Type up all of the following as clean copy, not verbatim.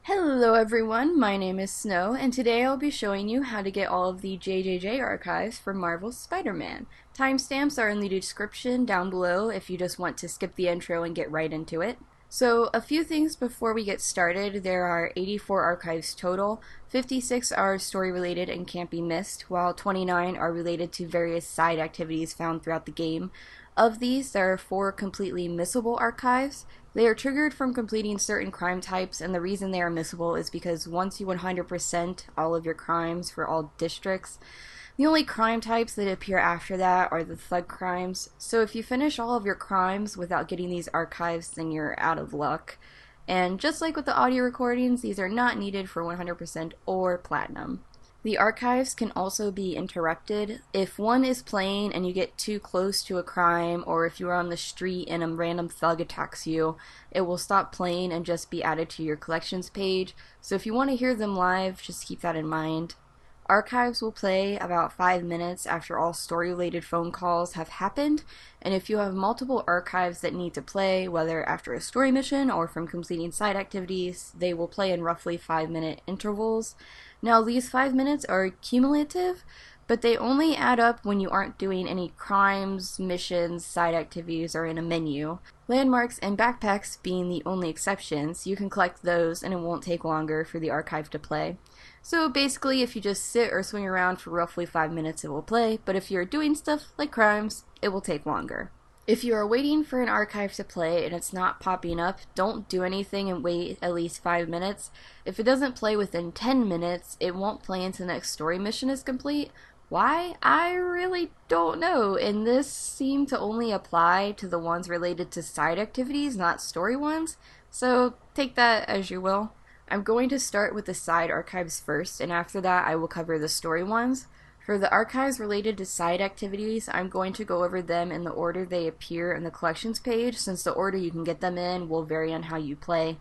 Hello everyone, my name is Snow, and today I'll be showing you how to get all of the JJJ archives for Marvel's Spider-Man. Timestamps are in the description down below if you just want to skip the intro and get right into it. So, a few things before we get started. There are 84 archives total, 56 are story-related and can't be missed, while 29 are related to various side activities found throughout the game. Of these, there are 4 completely missable archives. They are triggered from completing certain crime types, and the reason they are missable is because once you 100% all of your crimes for all districts, the only crime types that appear after that are the thug crimes. So if you finish all of your crimes without getting these archives, then you're out of luck. And just like with the audio recordings, these are not needed for 100% or platinum. The archives can also be interrupted. If one is playing and you get too close to a crime, or if you are on the street and a random thug attacks you, it will stop playing and just be added to your collections page. So if you want to hear them live, just keep that in mind. Archives will play about 5 minutes after all story-related phone calls have happened, and if you have multiple archives that need to play, whether after a story mission or from completing side activities, they will play in roughly 5-minute intervals. Now, these 5 minutes are cumulative, but they only add up when you aren't doing any crimes, missions, side activities, or in a menu. Landmarks and backpacks being the only exceptions, you can collect those and it won't take longer for the archive to play. So basically, if you just sit or swing around for roughly 5 minutes, it will play, but if you're doing stuff like crimes, it will take longer. If you are waiting for an archive to play and it's not popping up, don't do anything and wait at least 5 minutes. If it doesn't play within 10 minutes, it won't play until the next story mission is complete. Why? I really don't know, and this seemed to only apply to the ones related to side activities, not story ones, so take that as you will. I'm going to start with the side archives first, and after that I will cover the story ones. For the archives related to side activities, I'm going to go over them in the order they appear in the collections page, since the order you can get them in will vary on how you play.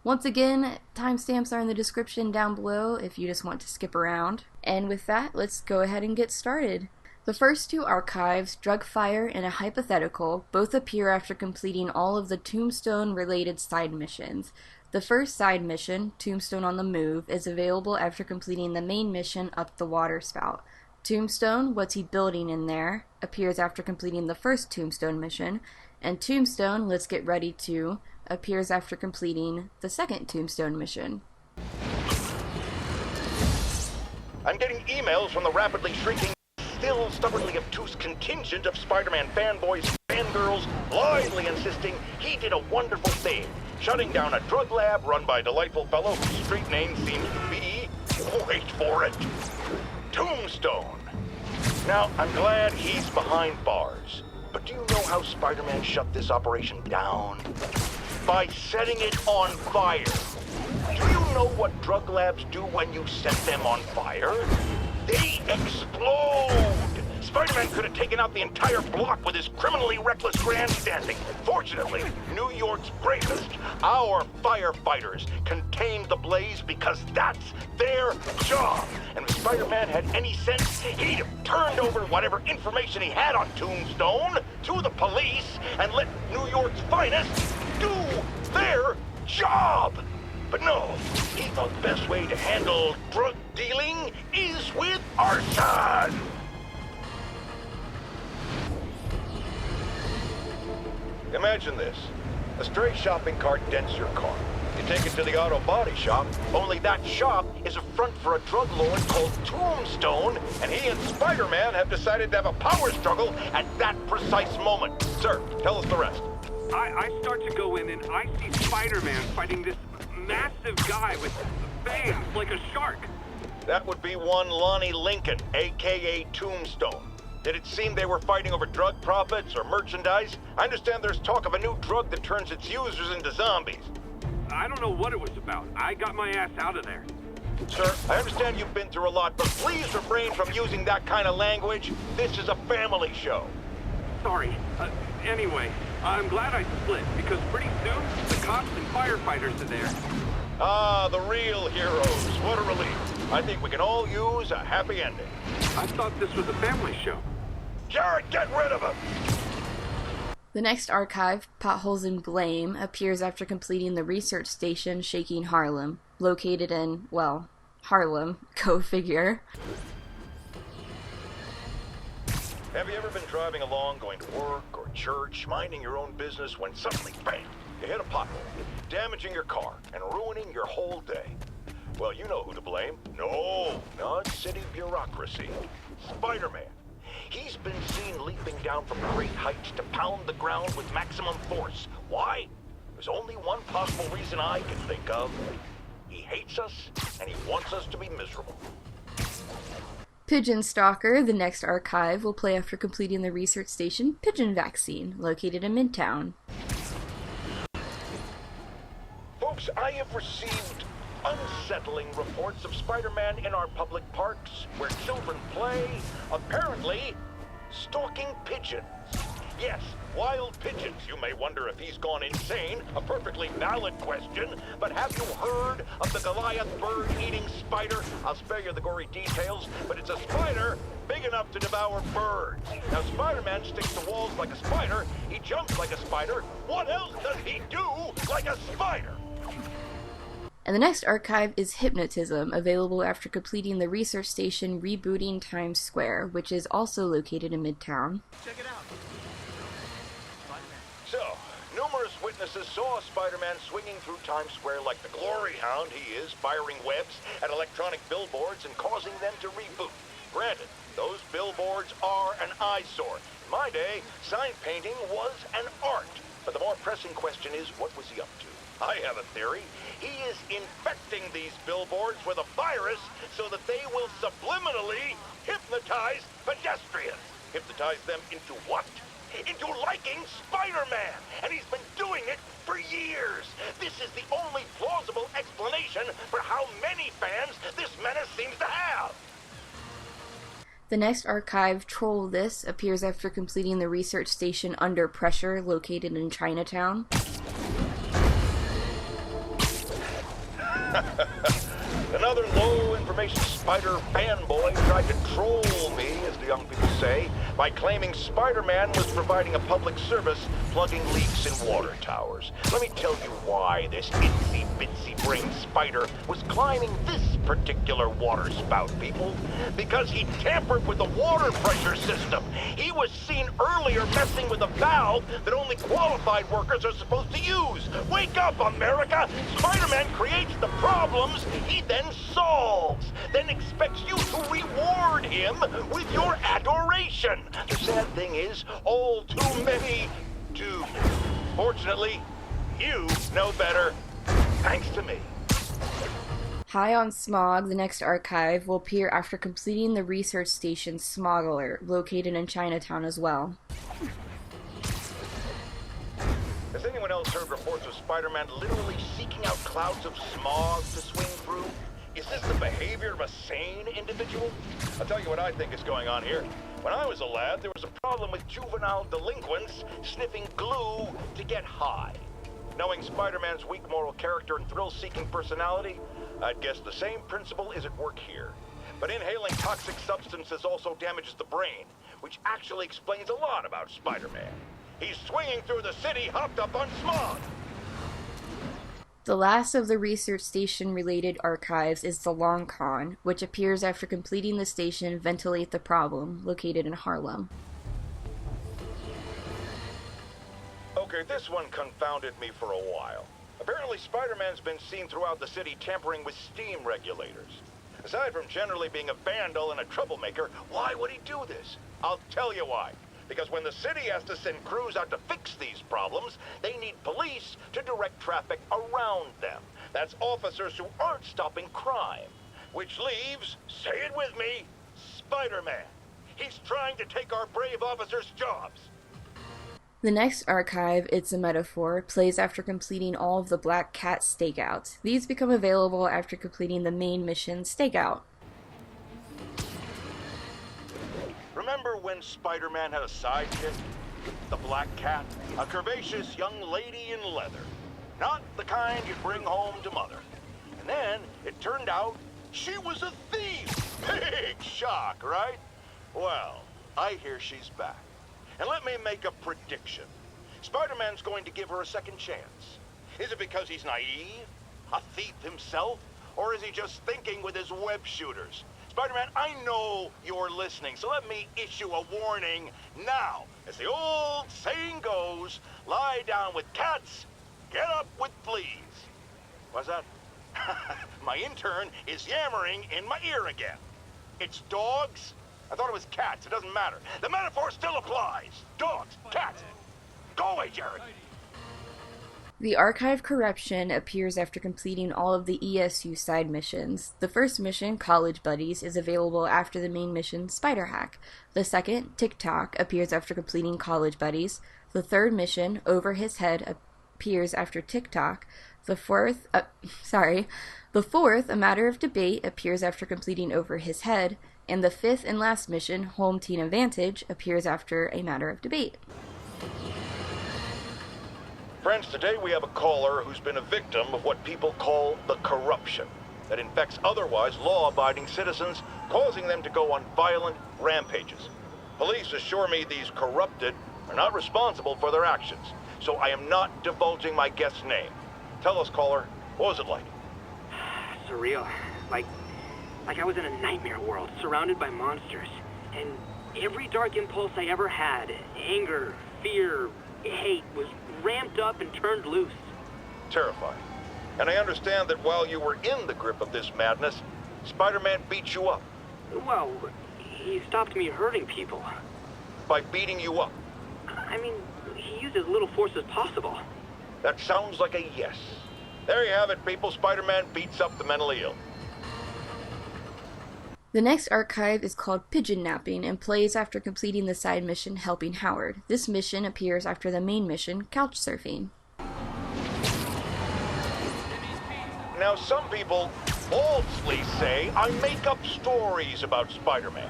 Once again, timestamps are in the description down below if you just want to skip around. And with that, let's go ahead and get started. The first 2 archives, Drugfire and a Hypothetical, both appear after completing all of the Tombstone-related side missions. The first side mission, Tombstone on the Move, is available after completing the main mission up the water spout. Tombstone, What's He Building in There, appears after completing the first Tombstone mission, and Tombstone, Let's Get Ready To, appears after completing the second Tombstone mission. I'm getting emails from the rapidly shrinking, still stubbornly obtuse contingent of Spider-Man fanboys and fangirls blindly insisting he did a wonderful thing, shutting down a drug lab run by a delightful fellow whose street name seems to be, wait for it, Tombstone. Now, I'm glad he's behind bars, but do you know how Spider-Man shut this operation down? By setting it on fire. Do you know what drug labs do when you set them on fire? They explode! Spider-Man could have taken out the entire block with his criminally reckless grandstanding. Fortunately, New York's bravest, our firefighters, contained the blaze because that's their job. And if Spider-Man had any sense, he'd have turned over whatever information he had on Tombstone to the police and let New York's finest do their job. But no, he thought the best way to handle drug dealing is with arson. Imagine this. A stray shopping cart dents your car. You take it to the auto body shop, only that shop is a front for a drug lord called Tombstone, and he and Spider-Man have decided to have a power struggle at that precise moment. Sir, tell us the rest. I start to go in and I see Spider-Man fighting this massive guy with fangs like a shark. That would be one Lonnie Lincoln, a.k.a. Tombstone. Did it seem they were fighting over drug profits or merchandise? I understand there's talk of a new drug that turns its users into zombies. I don't know what it was about. I got my ass out of there. Sir, I understand you've been through a lot, but please refrain from using that kind of language. This is a family show. Sorry. Anyway, I'm glad I split, because pretty soon, the cops and firefighters are there. Ah, the real heroes. What a relief. I think we can all use a happy ending. I thought this was a family show. Jared, get rid of him! The next archive, Potholes and Blame, appears after completing the research station Shaking Harlem, located in, well, Harlem, go figure. Have you ever been driving along, going to work or church, minding your own business, when suddenly, bang, you hit a pothole, damaging your car and ruining your whole day? Well, you know who to blame. No, not city bureaucracy. Spider-Man. He's been seen leaping down from great heights to pound the ground with maximum force. Why? There's only one possible reason I can think of. He hates us, and he wants us to be miserable. Pigeon Stalker, the next archive, will play after completing the research station Pigeon Vaccine, located in Midtown. Folks, I have received unsettling reports of Spider-Man in our public parks, where children play, apparently stalking pigeons. Yes, wild pigeons. You may wonder if he's gone insane, a perfectly valid question, but have you heard of the Goliath bird-eating spider? I'll spare you the gory details, but it's a spider big enough to devour birds. Now, Spider-Man sticks to walls like a spider, he jumps like a spider. What else does he do like a spider? And the next archive is Hypnotism, available after completing the research station Rebooting Times Square, which is also located in Midtown. Check it out. So, numerous witnesses saw Spider-Man swinging through Times Square like the glory hound he is, firing webs at electronic billboards and causing them to reboot. Granted, those billboards are an eyesore. In my day, sign painting was an art. But the more pressing question is, what was he up to? I have a theory. He is infecting these billboards with a virus so that they will subliminally hypnotize pedestrians. Hypnotize them into what? Into liking Spider-Man! And he's been doing it for years! This is the only plausible explanation for how many fans this menace seems to have! The next archive, Troll This, appears after completing the research station Under Pressure, located in Chinatown. Another low-information spider fanboy tried to troll me, as the young people say, by claiming Spider-Man was providing a public service plugging leaks in water towers. Let me tell you why this itsy-bitsy-brained spider was climbing this particular water spout, people. Because he tampered with the water pressure system. He was seen earlier messing with a valve that only qualified workers are supposed to use. Wake up, America! Spider-Man creates the problems he then solves, then expects you to reward him with your adoration. The sad thing is, all too many do. Fortunately, you know better, thanks to me. On Smog, the next archive, will appear after completing the research station Smog Alert, located in Chinatown as well. Has anyone else heard reports of Spider-Man literally seeking out clouds of smog to swing through? Is this the behavior of a sane individual? I'll tell you what I think is going on here. When I was a lad, there was a problem with juvenile delinquents sniffing glue to get high. Knowing Spider-Man's weak moral character and thrill-seeking personality, I'd guess the same principle is at work here. But inhaling toxic substances also damages the brain, which actually explains a lot about Spider-Man. He's swinging through the city hopped up on smog. The last of the research station-related archives is the Long Con, which appears after completing the station Ventilate the Problem, located in Harlem. Okay, this one confounded me for a while. Apparently Spider-Man's been seen throughout the city tampering with steam regulators. Aside from generally being a vandal and a troublemaker, why would he do this? I'll tell you why. Because when the city has to send crews out to fix these problems, they need police to direct traffic around them. That's officers who aren't stopping crime. Which leaves, say it with me, Spider-Man. He's trying to take our brave officers' jobs. The next archive, It's a Metaphor, plays after completing all of the Black Cat stakeouts. These become available after completing the main mission Stakeout. Remember when Spider-Man had a sidekick? The Black Cat? A curvaceous young lady in leather. Not the kind you'd bring home to Mother. And then, it turned out, she was a thief! Big shock, right? Well, I hear she's back. And let me make a prediction. Spider-Man's going to give her a second chance. Is it because he's naive, a thief himself, or is he just thinking with his web shooters? Spider-Man, I know you're listening, so let me issue a warning now. As the old saying goes, lie down with cats, get up with fleas. What's that? My intern is yammering in my ear again. It's dogs? I thought it was cats. It doesn't matter. The metaphor still applies. Dogs, cats. Go away, Jared. The Archive Corruption appears after completing all of the ESU side missions. The first mission, College Buddies, is available after the main mission, Spider Hack. The second, TikTok, appears after completing College Buddies. The third mission, Over His Head, appears after TikTok. The fourth, A Matter of Debate, appears after completing Over His Head. And the fifth and last mission, Home Team Advantage, appears after A Matter of Debate. Friends, today we have a caller who's been a victim of what people call the corruption that infects otherwise law-abiding citizens, causing them to go on violent rampages. Police assure me these corrupted are not responsible for their actions, so I am not divulging my guest's name. Tell us, caller, what was it like? Surreal. Like I was in a nightmare world, surrounded by monsters. And every dark impulse I ever had, anger, fear, hate, was ramped up and turned loose. Terrifying. And I understand that while you were in the grip of this madness, Spider-Man beat you up. Well, he stopped me hurting people. By beating you up? I mean, he used as little force as possible. That sounds like a yes. There you have it, people. Spider-Man beats up the mentally ill. The next archive is called Pigeon-Napping and plays after completing the side mission Helping Howard. This mission appears after the main mission Couchsurfing. Now, some people falsely say I make up stories about Spider-Man.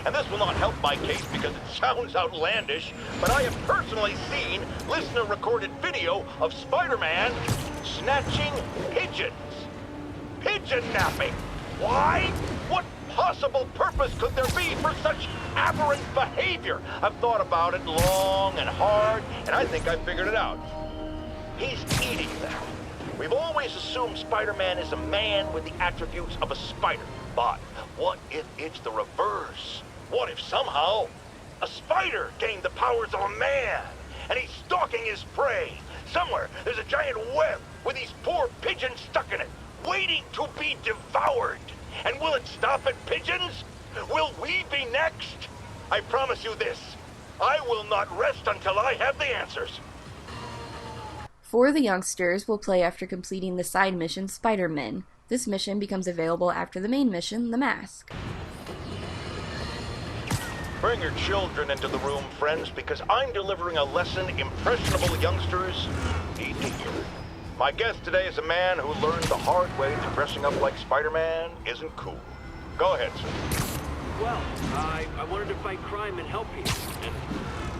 And this will not help my case because it sounds outlandish, but I have personally seen listener-recorded video of Spider-Man snatching pigeons. Pigeon-napping. Why? What possible purpose could there be for such aberrant behavior? I've thought about it long and hard, and I think I figured it out. He's eating them. We've always assumed Spider-Man is a man with the attributes of a spider. But what if it's the reverse? What if somehow a spider gained the powers of a man, and he's stalking his prey? Somewhere there's a giant web with these poor pigeons stuck in it, waiting to be devoured. And will it stop at pigeons? Will we be next? I promise you this, I will not rest until I have the answers. For the youngsters will play after completing the side mission Spider-Man. This mission becomes available after the main mission, The Mask. Bring your children into the room, friends, because I'm delivering a lesson impressionable youngsters need to hear. My guest today is a man who learned the hard way that dressing up like Spider-Man isn't cool. Go ahead, sir. Well, I wanted to fight crime and help people, and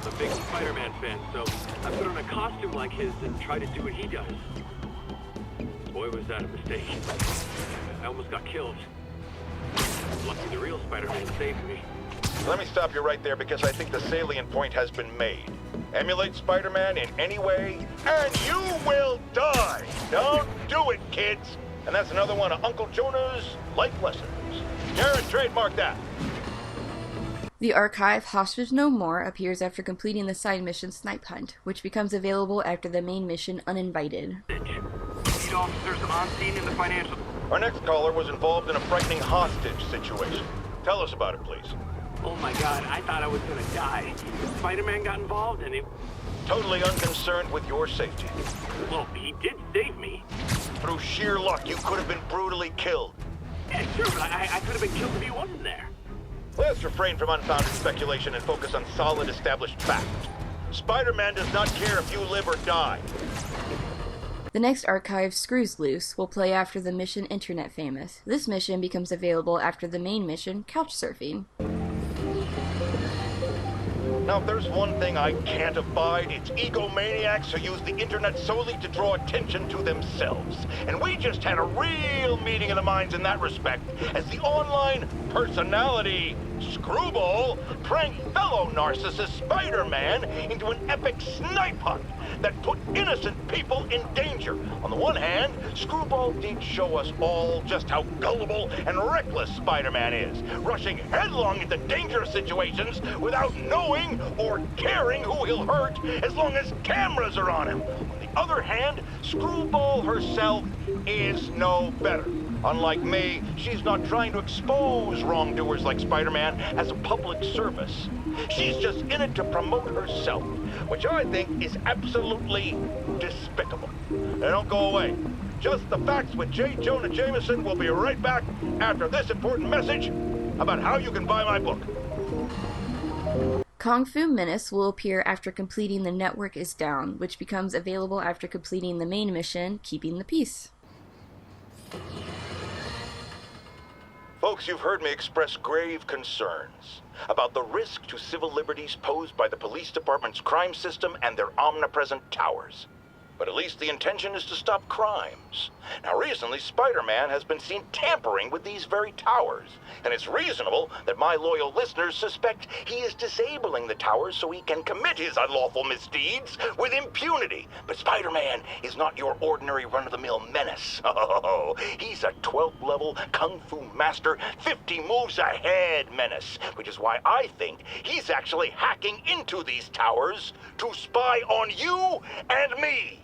I'm a big Spider-Man fan, so I put on a costume like his and tried to do what he does. Boy, was that a mistake. I almost got killed. Lucky the real Spider-Man saved me. Let me stop you right there because I think the salient point has been made. Emulate Spider-Man in any way, and you will die! Don't do it, kids! And that's another one of Uncle Jonah's life lessons. Jared, trademark that. The archive Hostage No More appears after completing the side mission Snipe Hunt, which becomes available after the main mission Uninvited. Need officers on scene in the financial... Our next caller was involved in a frightening hostage situation. Tell us about it, please. Oh my god, I thought I was gonna die. Spider-Man got involved and it... Totally unconcerned with your safety. Well, he did save me. Through sheer luck, you could have been brutally killed. Yeah, sure, but I could have been killed if he wasn't there. Let's refrain from unfounded speculation and focus on solid established fact. Spider-Man does not care if you live or die. The next archive, Screws Loose, will play after the mission Internet Famous. This mission becomes available after the main mission Couchsurfing. Now, if there's one thing I can't abide, it's egomaniacs who use the internet solely to draw attention to themselves. And we just had a real meeting of the minds in that respect, as the online personality, Screwball, pranked fellow narcissist Spider-Man into an epic snipe hunt that put innocent people in danger. On the one hand, Screwball did show us all just how gullible and reckless Spider-Man is, rushing headlong into dangerous situations without knowing or caring who he'll hurt as long as cameras are on him. On the other hand, Screwball herself is no better. Unlike me, she's not trying to expose wrongdoers like Spider-Man as a public service. She's just in it to promote herself, which I think is absolutely despicable. Now don't go away. Just the Facts with J. Jonah Jameson will be right back after this important message about how you can buy my book. Kung Fu Menace will appear after completing The Network is Down, which becomes available after completing the main mission, Keeping the Peace. Folks, you've heard me express grave concerns about the risk to civil liberties posed by the police department's crime system and their omnipresent towers. But at least the intention is to stop crimes. Now, recently, Spider-Man has been seen tampering with these very towers, and it's reasonable that my loyal listeners suspect he is disabling the towers so he can commit his unlawful misdeeds with impunity. But Spider-Man is not your ordinary run-of-the-mill menace. Oh, he's a 12th-level Kung Fu master, 50 moves ahead menace, which is why I think he's actually hacking into these towers to spy on you and me.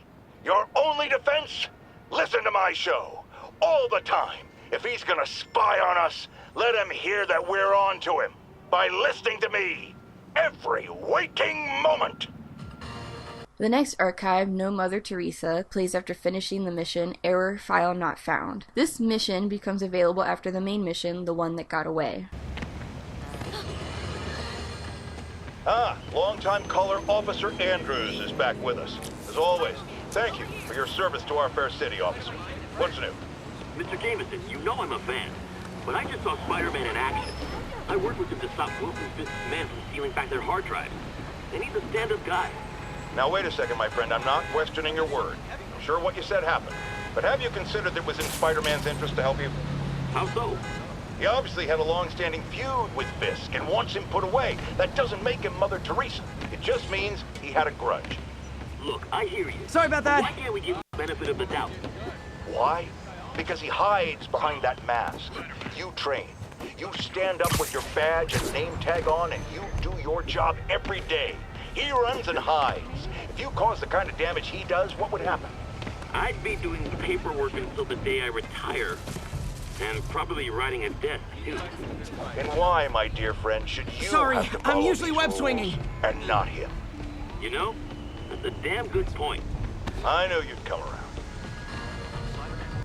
Your only defense? Listen to my show. All the time. If he's gonna spy on us, let him hear that we're on to him. By listening to me. Every waking moment. The next archive, No Mother Theresa, plays after finishing the mission, Error File Not Found. This mission becomes available after the main mission, The One That Got Away. Longtime caller Officer Andrews is back with us. As always, thank you for your service to our fair city, officer. What's new? Mr. Jameson, you know I'm a fan, but I just saw Spider-Man in action. I worked with him to stop Wilson's businessmen from stealing back their hard drives. And he's a stand-up guy. Now wait a second, my friend. I'm not questioning your word. I'm sure what you said happened. But have you considered that it was in Spider-Man's interest to help you? How so? He obviously had a long-standing feud with Fisk and wants him put away. That doesn't make him Mother Theresa. It just means he had a grudge. Look, I hear you. Sorry about that. Why can't we give him the benefit of the doubt? Why? Because he hides behind that mask. You train. You stand up with your badge and name tag on, and you do your job every day. He runs and hides. If you cause the kind of damage he does, what would happen? I'd be doing the paperwork until the day I retire. And probably writing a death, too. And why, my dear friend, should you Sorry, have to follow I'm usually these web rules swinging. and not him? You know, that's a damn good point. I knew you'd come around.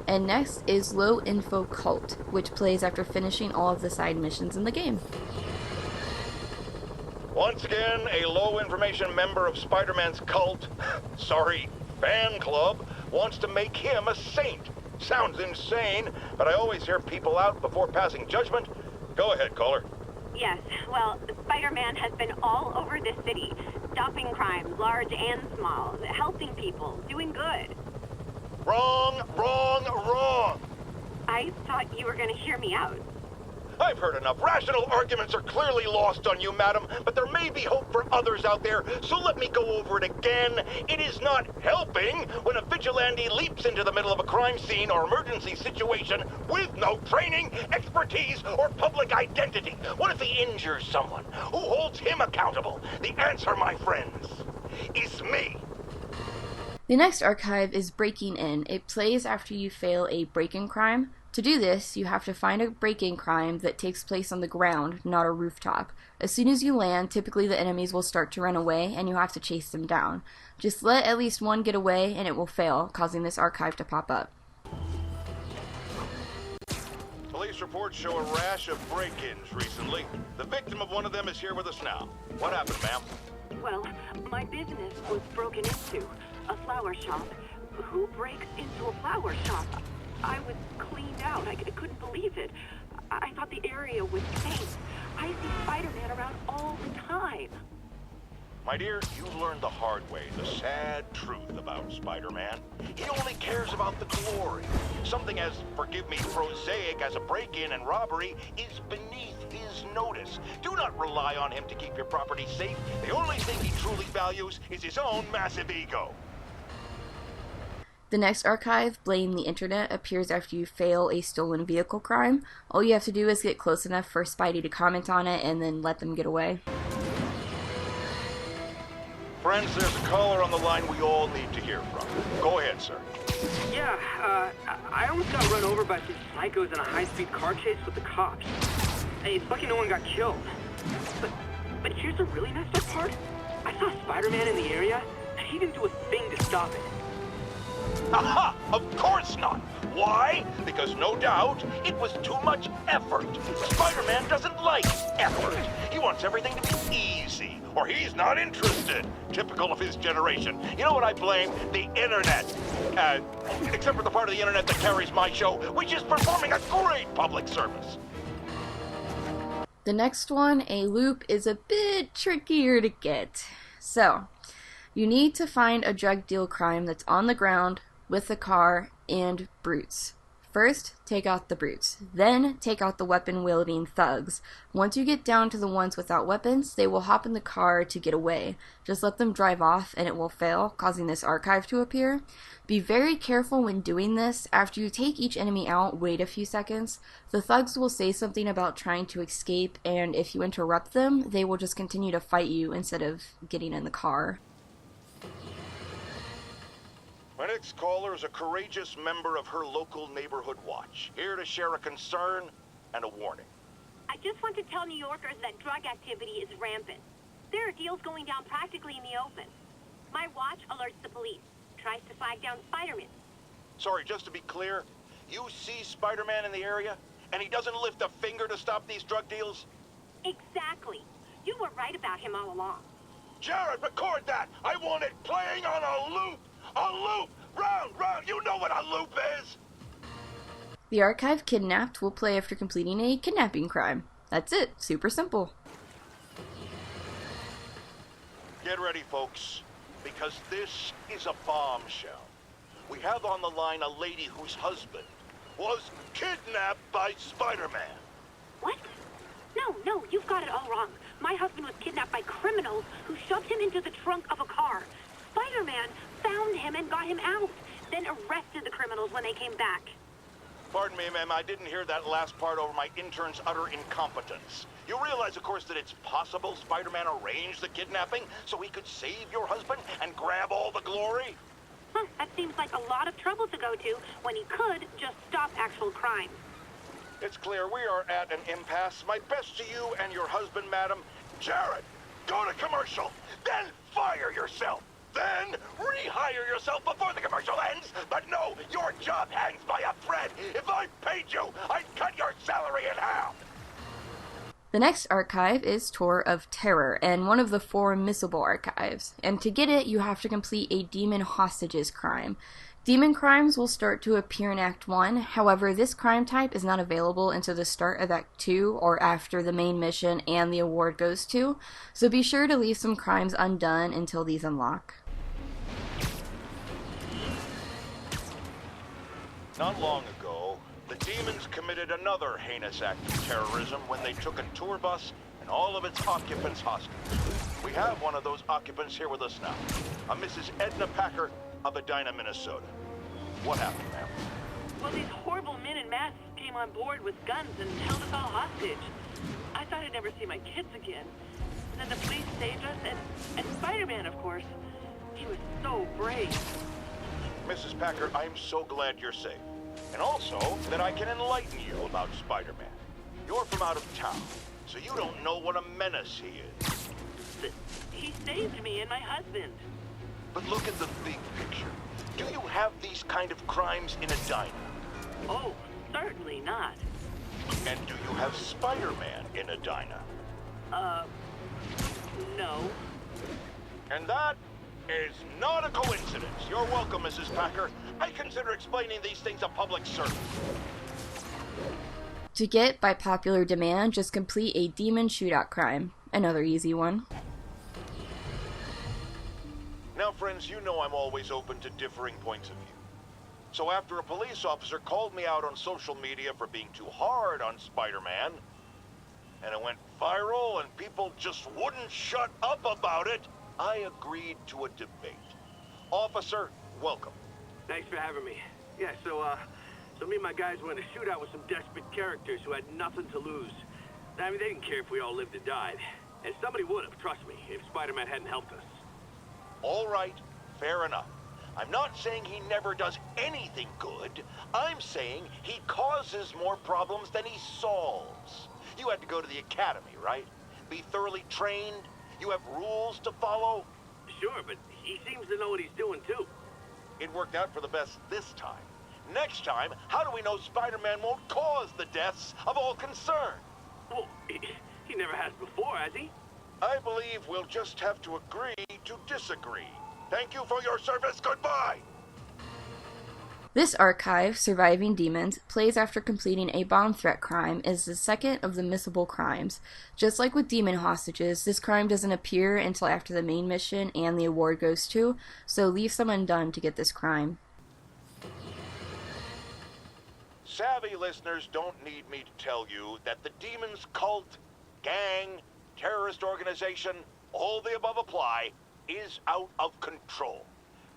And next is Low Info Cult, which plays after finishing all of the side missions in the game. Once again, a low-information member of Spider-Man's cult, fan club, wants to make him a saint. Sounds insane, but I always hear people out before passing judgment. Go ahead, caller. Yes, well, Spider-Man has been all over this city, stopping crimes, large and small, helping people, doing good. Wrong, wrong, wrong! I thought you were going to hear me out. I've heard enough. Rational arguments are clearly lost on you, madam, but there may be hope for others out there, so let me go over it again. It is not helping when a vigilante leaps into the middle of a crime scene or emergency situation with no training, expertise, or public identity. What if he injures someone? Who holds him accountable? The answer, my friends, is me. The next archive is Breaking In. It plays after you fail a break-in crime. To do this, you have to find a break-in crime that takes place on the ground, not a rooftop. As soon as you land, typically the enemies will start to run away, and you have to chase them down. Just let at least one get away, and it will fail, causing this archive to pop up. Police reports show a rash of break-ins recently. The victim of one of them is here with us now. What happened, ma'am? Well, my business was broken into, a flower shop. Who breaks into a flower shop? I was cleaned out. I couldn't believe it. I thought the area was safe. I see Spider-Man around all the time. My dear, you learned the hard way the sad truth about Spider-Man. He only cares about the glory. Something as, forgive me, prosaic as a break-in and robbery is beneath his notice. Do not rely on him to keep your property safe. The only thing he truly values is his own massive ego. The next archive, Blame the Internet, appears after you fail a stolen vehicle crime. All you have to do is get close enough for Spidey to comment on it and then let them get away. Friends, there's a caller on the line we all need to hear from. Go ahead, sir. Yeah, I almost got run over by some psychos in a high-speed car chase with the cops. Hey, it's lucky no one got killed. But here's the really messed up part. I saw Spider-Man in the area, and he didn't do a thing to stop it. Aha! Of course not! Why? Because no doubt, it was too much effort. Spider-Man doesn't like effort. He wants everything to be easy, or he's not interested. Typical of his generation. You know what I blame? The internet. Except for the part of the internet that carries my show, which is performing a great public service. The next one, a loop, is a bit trickier to get. So, you need to find a drug deal crime that's on the ground, with a car, and brutes. First, take out the brutes. Then, take out the weapon-wielding thugs. Once you get down to the ones without weapons, they will hop in the car to get away. Just let them drive off and it will fail, causing this archive to appear. Be very careful when doing this. After you take each enemy out, wait a few seconds. The thugs will say something about trying to escape, and if you interrupt them, they will just continue to fight you instead of getting in the car. My next caller is a courageous member of her local neighborhood watch, here to share a concern and a warning. I just want to tell New Yorkers that drug activity is rampant. There are deals going down practically in the open. My watch alerts the police, tries to flag down Spider-Man. Sorry, just to be clear, you see Spider-Man in the area, and he doesn't lift a finger to stop these drug deals? Exactly. You were right about him all along. Jared, record that! I want it playing on a loop! A loop! Round, round! You know what a loop is! The archive Kidnapped will play after completing a kidnapping crime. That's it. Super simple. Get ready, folks, because this is a bombshell. We have on the line a lady whose husband was kidnapped by Spider-Man. What? No, you've got it all wrong. My husband was kidnapped by criminals who shoved him into the trunk of a car. Spider-Man found him and got him out, then arrested the criminals when they came back. Pardon me, ma'am, I didn't hear that last part over my intern's utter incompetence. You realize, of course, that it's possible Spider-Man arranged the kidnapping so he could save your husband and grab all the glory? Huh, that seems like a lot of trouble to go to when he could just stop actual crime. It's clear we are at an impasse. My best to you and your husband, madam. Jared, go to commercial, then fire yourself. Then rehire yourself before the commercial ends. But no, your job hangs by a thread. If I paid you, I'd cut your salary in half. The next archive is Tour of Terror, and one of the 4 missable archives. And to get it, you have to complete a demon hostages crime. Demon crimes will start to appear in Act 1, however this crime type is not available until the start of Act 2 or after the main mission and the award goes to, so be sure to leave some crimes undone until these unlock. Not long ago, the demons committed another heinous act of terrorism when they took a tour bus and all of its occupants hostage. We have one of those occupants here with us now, a Mrs. Edna Packer of Edina, Minnesota. What happened, ma'am? Well, these horrible men in masks came on board with guns and held us all hostage. I thought I'd never see my kids again. And then the police saved us, and Spider-Man, of course. He was so brave. Mrs. Packer, I'm so glad you're safe. And also that I can enlighten you about Spider-Man. You're from out of town, so you don't know what a menace he is. But he saved me and my husband. But look at the big picture. Do you have these kind of crimes in Edina? Oh, certainly not. And do you have Spider-Man in Edina? No. And that is not a coincidence. You're welcome, Mrs. Packer. I consider explaining these things a public service. To get, by popular demand, just complete a demon shootout crime. Another easy one. friends, you know I'm always open to differing points of view. So after a police officer called me out on social media for being too hard on Spider-Man, and it went viral and people just wouldn't shut up about it, I agreed to a debate. Officer, welcome. Thanks for having me. Yeah, so me and my guys went in a shootout with some desperate characters who had nothing to lose. I mean, they didn't care if we all lived or died. And somebody would have, trust me, if Spider-Man hadn't helped us. All right, fair enough. I'm not saying he never does anything good. I'm saying he causes more problems than he solves. You had to go to the academy, right? Be thoroughly trained? You have rules to follow? Sure, but he seems to know what he's doing, too. It worked out for the best this time. Next time, how do we know Spider-Man won't cause the deaths of all concerned? Well, he never has before, has he? I believe we'll just have to agree to disagree. Thank you for your service. Goodbye. This archive, Surviving Demons, plays after completing a bomb threat crime as the second of the missable crimes. Just like with demon hostages, this crime doesn't appear until after the main mission and the award goes to, so leave some undone to get this crime. Savvy listeners don't need me to tell you that the Demon's cult, gang, terrorist organization, all the above apply, is out of control.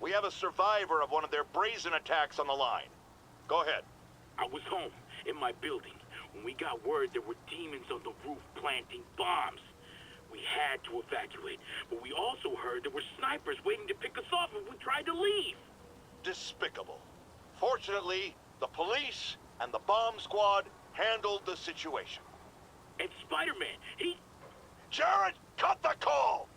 We have a survivor of one of their brazen attacks on the line. Go ahead. I was home, in my building, when we got word there were demons on the roof planting bombs. We had to evacuate, but we also heard there were snipers waiting to pick us off if we tried to leave. Despicable. Fortunately, the police and the bomb squad handled the situation. And Spider-Man, he... Jared, cut the call!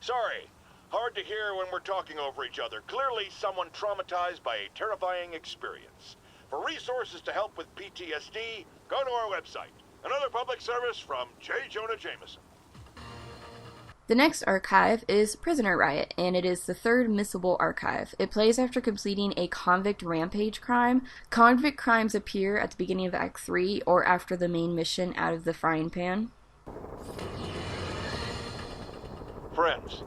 Sorry. Hard to hear when we're talking over each other. Clearly someone traumatized by a terrifying experience. For resources to help with PTSD, go to our website. Another public service from J. Jonah Jameson. The next archive is Prisoner Riot, and it is the third missable archive. It plays after completing a convict rampage crime. Convict crimes appear at the beginning of Act 3 or after the main mission Out of the Frying Pan. Friends,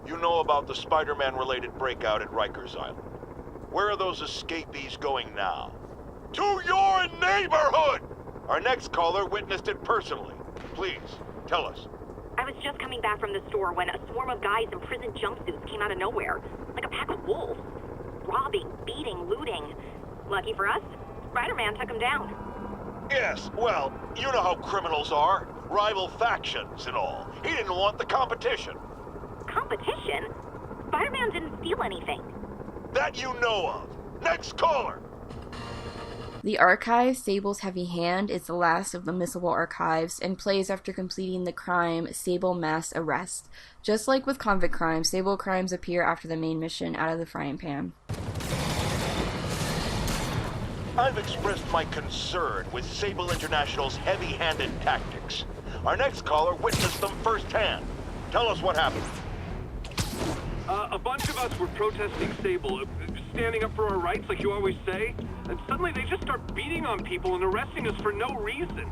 you know about the Spider-Man-related breakout at Rikers Island. Where are those escapees going now? To your neighborhood! Our next caller witnessed it personally. Please, tell us. I was just coming back from the store when a swarm of guys in prison jumpsuits came out of nowhere, like a pack of wolves. Robbing, beating, looting. Lucky for us, Spider-Man took them down. Yes, well, you know how criminals are. Rival factions and all. He didn't want the competition. Competition? Spider-Man didn't steal anything. That you know of. Next caller! The archive, Sable's Heavy Hand, is the last of the missable archives and plays after completing the crime Sable Mass Arrest. Just like with convict crimes, Sable crimes appear after the main mission Out of the Frying Pan. I've expressed my concern with Sable International's heavy-handed tactics. Our next caller witnessed them firsthand. Tell us what happened. A bunch of us were protesting Sable, standing up for our rights like you always say, and suddenly they just start beating on people and arresting us for no reason.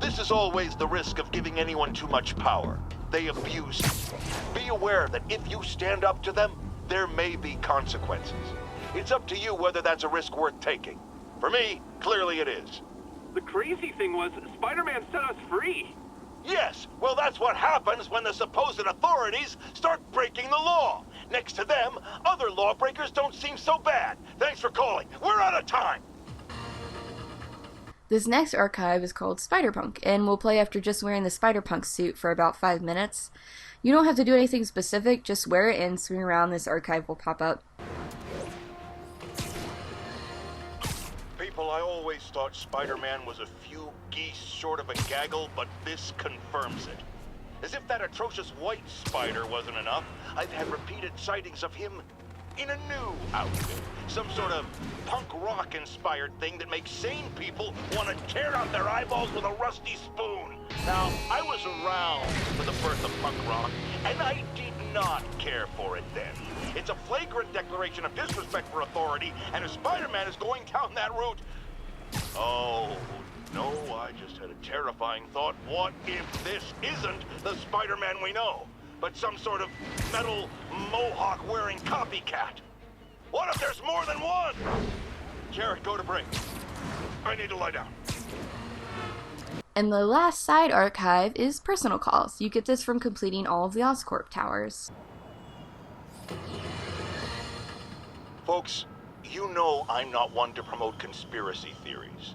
This is always the risk of giving anyone too much power. They abuse it. Be aware that if you stand up to them, there may be consequences. It's up to you whether that's a risk worth taking. For me, clearly it is. The crazy thing was, Spider-Man set us free. Yes, well that's what happens when the supposed authorities start breaking the law. Next to them, other lawbreakers don't seem so bad. Thanks for calling. We're out of time. This next archive is called Spider-Punk, and will play after just wearing the Spider-Punk suit for about 5 minutes. You don't have to do anything specific, just wear it and swing around, this archive will pop up. People, I always thought Spider-Man was a few geese short of a gaggle, but this confirms it. As if that atrocious white spider wasn't enough, I've had repeated sightings of him in a new outfit. Some sort of punk rock-inspired thing that makes sane people want to tear out their eyeballs with a rusty spoon. Now, I was around for the birth of punk rock, and I did not care for it then. It's a flagrant declaration of disrespect for authority, and if Spider-Man is going down that route... Oh, no, I just had a terrifying thought. What if this isn't the Spider-Man we know? but some sort of metal mohawk-wearing copycat. What if there's more than one? Jared, go to break. I need to lie down. And the last side archive is personal calls. You get this from completing all of the Oscorp towers. Folks, you know I'm not one to promote conspiracy theories.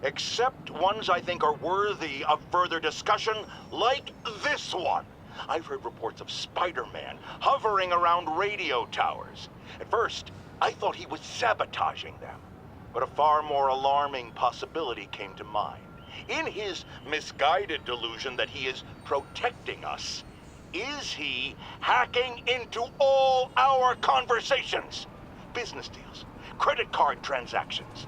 Except ones I think are worthy of further discussion, like this one. I've heard reports of Spider-Man hovering around radio towers. At first, I thought he was sabotaging them. But a far more alarming possibility came to mind. In his misguided delusion that he is protecting us, is he hacking into all our conversations? Business deals, credit card transactions,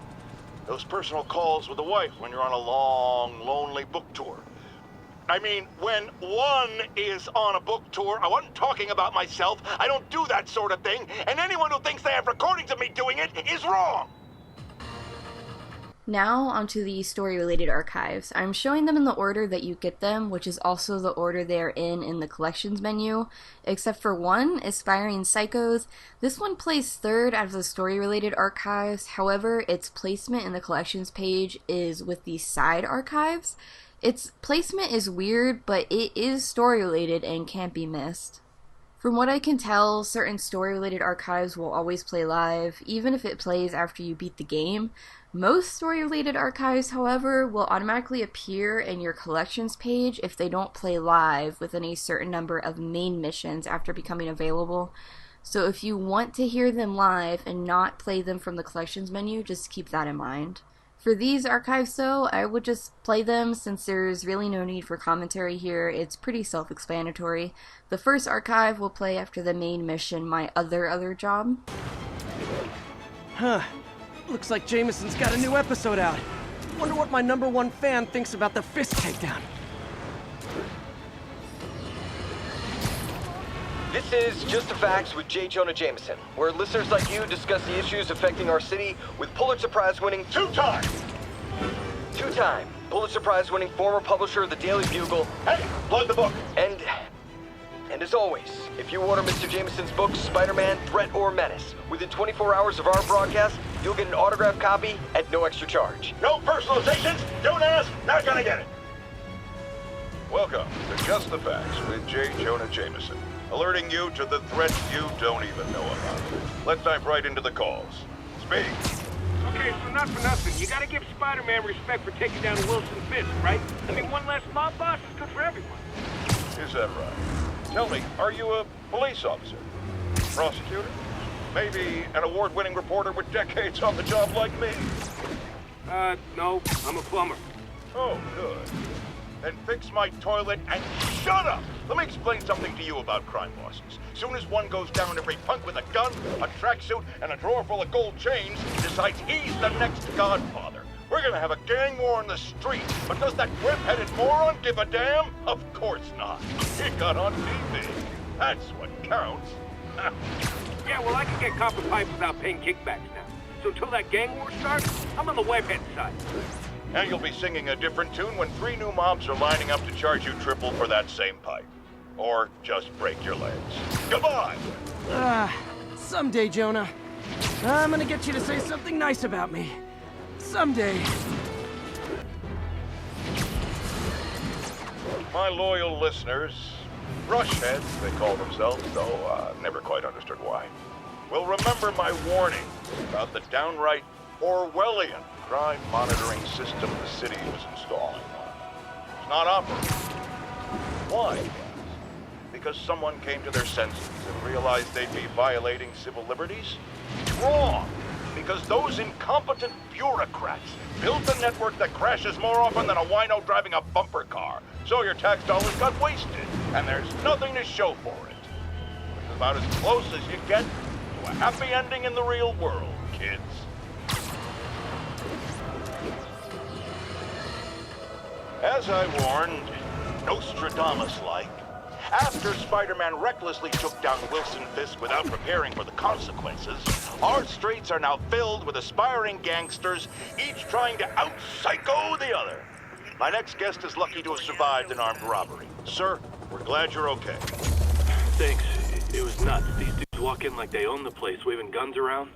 those personal calls with the wife when you're on a long, lonely book tour. I mean, when one is on a book tour, I wasn't talking about myself. I don't do that sort of thing, and anyone who thinks they have recordings of me doing it is wrong. Now onto the story-related archives. I'm showing them in the order that you get them, which is also the order they are in the collections menu, except for one, Aspiring Psychos. This one plays third out of the story-related archives. However, its placement in the collections page is with the side archives. Its placement is weird, but it is story-related and can't be missed. From what I can tell, certain story-related archives will always play live, even if it plays after you beat the game. Most story-related archives, however, will automatically appear in your collections page if they don't play live within a certain number of main missions after becoming available. So if you want to hear them live and not play them from the collections menu, just keep that in mind. For these archives though, I would just play them since there's really no need for commentary here. It's pretty self-explanatory. The first archive will play after the main mission, My Other Job. Huh. Looks like Jameson's got a new episode out. Wonder what my #1 fan thinks about the fist takedown. This is Just the Facts with J. Jonah Jameson, where listeners like you discuss the issues affecting our city with Pulitzer Prize-winning two-time Pulitzer Prize-winning former publisher of the Daily Bugle. Hey, plug the book. And as always, if you order Mr. Jameson's book, Spider-Man, Threat or Menace, within 24 hours of our broadcast, you'll get an autographed copy at no extra charge. No personalizations, don't ask, not gonna get it. Welcome to Just the Facts with J. Jonah Jameson, alerting you to the threats you don't even know about. Let's dive right into the calls. Speak. Okay, so not for nothing. You gotta give Spider-Man respect for taking down Wilson Fisk, right? I mean, one less mob boss is good for everyone. Is that right? Tell me, are you a police officer? Prosecutor? Maybe an award-winning reporter with decades on the job like me? No, I'm a plumber. Oh, good. Then fix my toilet and shut up! Let me explain something to you about crime bosses. Soon as one goes down, every punk with a gun, a tracksuit, and a drawer full of gold chains decides he's the next godfather. We're gonna have a gang war on the street, but does that whip-headed moron give a damn? Of course not. It got on TV. That's what counts. Yeah, well, I can get copper pipes without paying kickbacks now. So until that gang war starts, I'm on the webhead side. And you'll be singing a different tune when 3 new mobs are lining up to charge you triple for that same pipe. Or just break your legs. Goodbye! Someday, Jonah. I'm gonna get you to say something nice about me. Someday. My loyal listeners, brushheads they call themselves, though I've never quite understood why, will remember my warning about the downright Orwellian crime monitoring system the city was installing. It's not operating. Why? Because someone came to their senses and realized they'd be violating civil liberties? Wrong! Because those incompetent bureaucrats built a network that crashes more often than a wino driving a bumper car. So your tax dollars got wasted, and there's nothing to show for it. Which is about as close as you get to a happy ending in the real world, kids. As I warned, Nostradamus-like, after Spider-Man recklessly took down Wilson Fisk without preparing for the consequences, our streets are now filled with aspiring gangsters, each trying to out-psycho the other. My next guest is lucky to have survived an armed robbery. Sir, we're glad you're okay. Thanks. It was nuts. These dudes walk in like they own the place, waving guns around.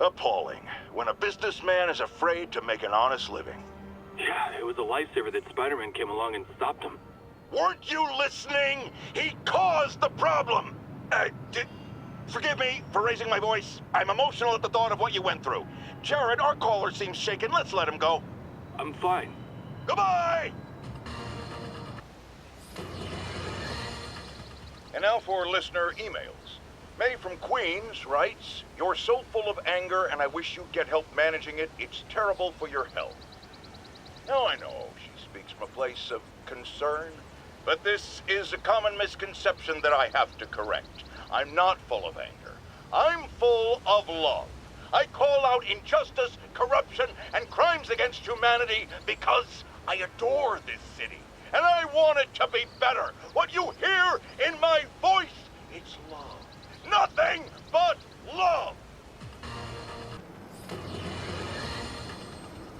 Appalling. When a businessman is afraid to make an honest living. Yeah, it was a lifesaver that Spider-Man came along and stopped him. Weren't you listening? He caused the problem! Forgive me for raising my voice. I'm emotional at the thought of what you went through. Jared, our caller seems shaken. Let's let him go. I'm fine. Goodbye! And now for listener emails. May from Queens writes, "You're so full of anger and I wish you'd get help managing it. It's terrible for your health." Now I know she speaks from a place of concern, but this is a common misconception that I have to correct. I'm not full of anger. I'm full of love. I call out injustice, corruption, and crimes against humanity because I adore this city. And I want it to be better. What you hear in my voice, it's love. Nothing but love.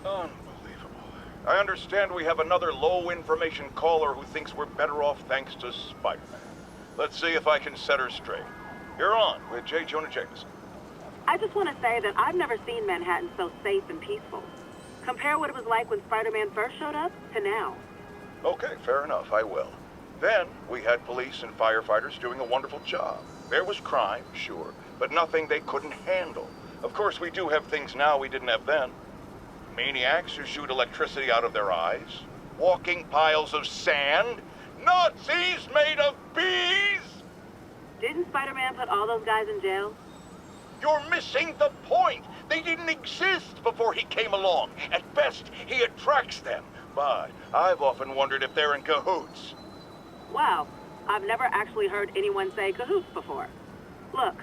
Unbelievable. I understand we have another low-information caller who thinks we're better off thanks to Spider-Man. Let's see if I can set her straight. You're on with J. Jonah Jameson. I just want to say that I've never seen Manhattan so safe and peaceful. Compare what it was like when Spider-Man first showed up to now. Okay, fair enough, I will. Then, we had police and firefighters doing a wonderful job. There was crime, sure, but nothing they couldn't handle. Of course, we do have things now we didn't have then. Maniacs who shoot electricity out of their eyes, walking piles of sand, Nazis made of bees! Didn't Spider-Man put all those guys in jail? You're missing the point! They didn't exist before he came along. At best, he attracts them. But I've often wondered if they're in cahoots. Wow, I've never actually heard anyone say cahoots before. Look,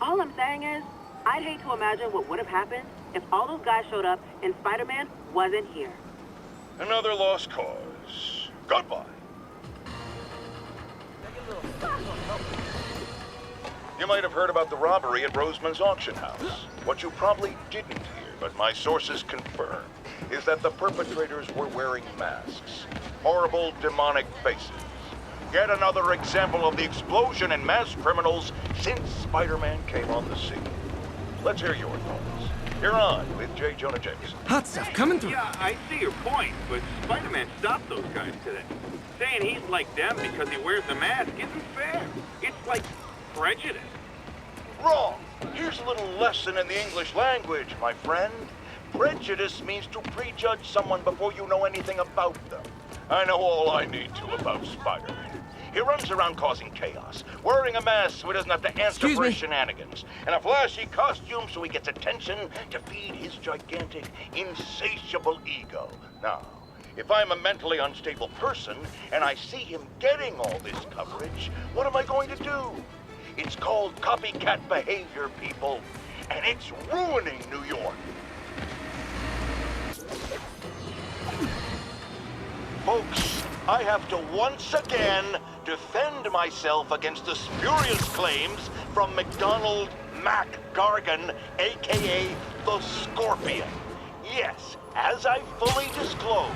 all I'm saying is, I'd hate to imagine what would have happened if all those guys showed up and Spider-Man wasn't here. Another lost cause. Goodbye. You might have heard about the robbery at Roseman's auction house. What you probably didn't hear, but my sources confirm, is that the perpetrators were wearing masks. Horrible, demonic faces. Yet another example of the explosion in mass criminals since Spider-Man came on the scene. Let's hear your thoughts. You're on with J. Jonah Jameson. Hot stuff coming through. Yeah, I see your point, but Spider-Man stopped those guys today. Saying he's like them because he wears the mask isn't fair. It's like prejudice. Wrong. Here's a little lesson in the English language, my friend. Prejudice means to prejudge someone before you know anything about them. I know all I need to about Spider-Man. He runs around causing chaos, wearing a mask so he doesn't have to answer for his shenanigans, and a flashy costume so he gets attention to feed his gigantic, insatiable ego. Now, if I'm a mentally unstable person and I see him getting all this coverage, what am I going to do? It's called copycat behavior, people, and it's ruining New York. Folks, I have to once again defend myself against the spurious claims from McDonald Mac Gargan, a.k.a. the Scorpion. Yes, as I fully disclosed,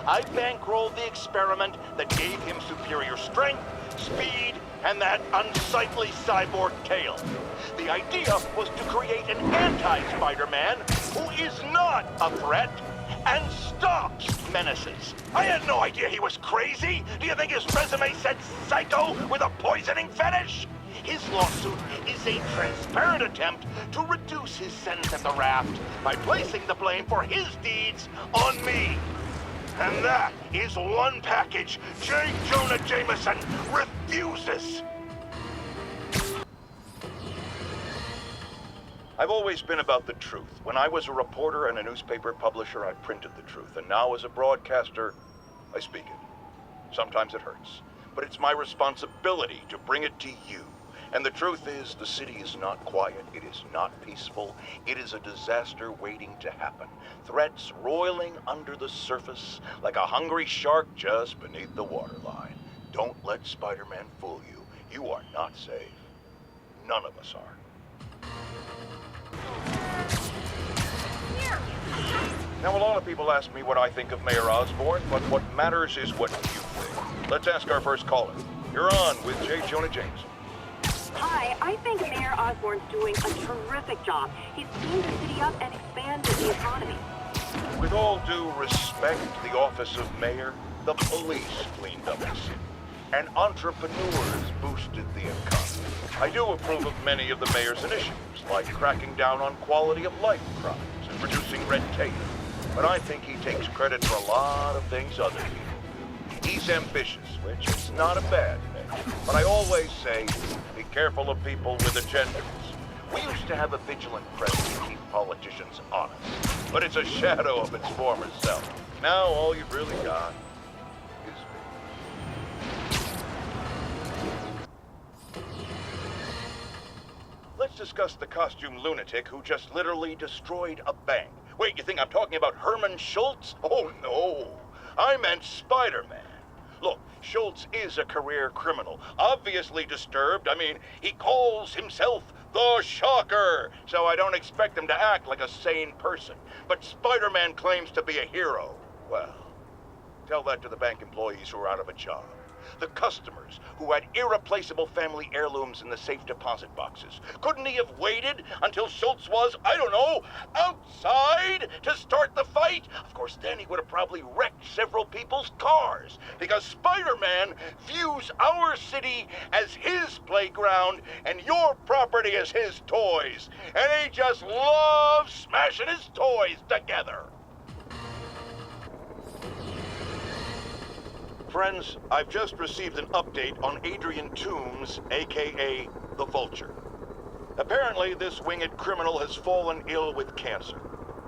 I bankrolled the experiment that gave him superior strength, speed, and that unsightly cyborg tail. The idea was to create an anti-Spider-Man who is not a threat and stops menaces. I had no idea he was crazy. Do you think his resume said psycho with a poisoning fetish? His lawsuit is a transparent attempt to reduce his sentence at the raft by placing the blame for his deeds on me. And that is one package J. Jonah Jameson refuses. I've always been about the truth. When I was a reporter and a newspaper publisher, I printed the truth. And now as a broadcaster, I speak it. Sometimes it hurts. But it's my responsibility to bring it to you. And the truth is, the city is not quiet. It is not peaceful. It is a disaster waiting to happen. Threats roiling under the surface like a hungry shark just beneath the waterline. Don't let Spider-Man fool you. You are not safe. None of us are. Now, a lot of people ask me what I think of Mayor Osborn, but what matters is what you think. Let's ask our first caller. You're on with J. Jonah Jameson. Hi, I think Mayor Osborn's doing a terrific job. He's cleaned the city up and expanded the economy. With all due respect to the office of mayor, the police cleaned up the city, and entrepreneurs boosted the economy. I do approve of many of the mayor's initiatives, like cracking down on quality of life crimes and reducing red tape. But I think he takes credit for a lot of things other people do. He's ambitious, which is not a bad thing. But I always say, be careful of people with agendas. We used to have a vigilant press to keep politicians honest, but it's a shadow of its former self. Now all you've really got is me. Let's discuss the costume lunatic who just literally destroyed a bank. Wait, you think I'm talking about Herman Schultz? Oh no, I meant Spider-Man. Look, Schultz is a career criminal, obviously disturbed. I mean, he calls himself the Shocker, so I don't expect him to act like a sane person. But Spider-Man claims to be a hero. Well, tell that to the bank employees who are out of a job. The customers who had irreplaceable family heirlooms in the safe deposit boxes. Couldn't he have waited until Schultz was, I don't know, outside to start the fight? Of course, then he would have probably wrecked several people's cars, because Spider-Man views our city as his playground and your property as his toys. And he just loves smashing his toys together. Friends, I've just received an update on Adrian Toombs, aka the Vulture. Apparently, this winged criminal has fallen ill with cancer,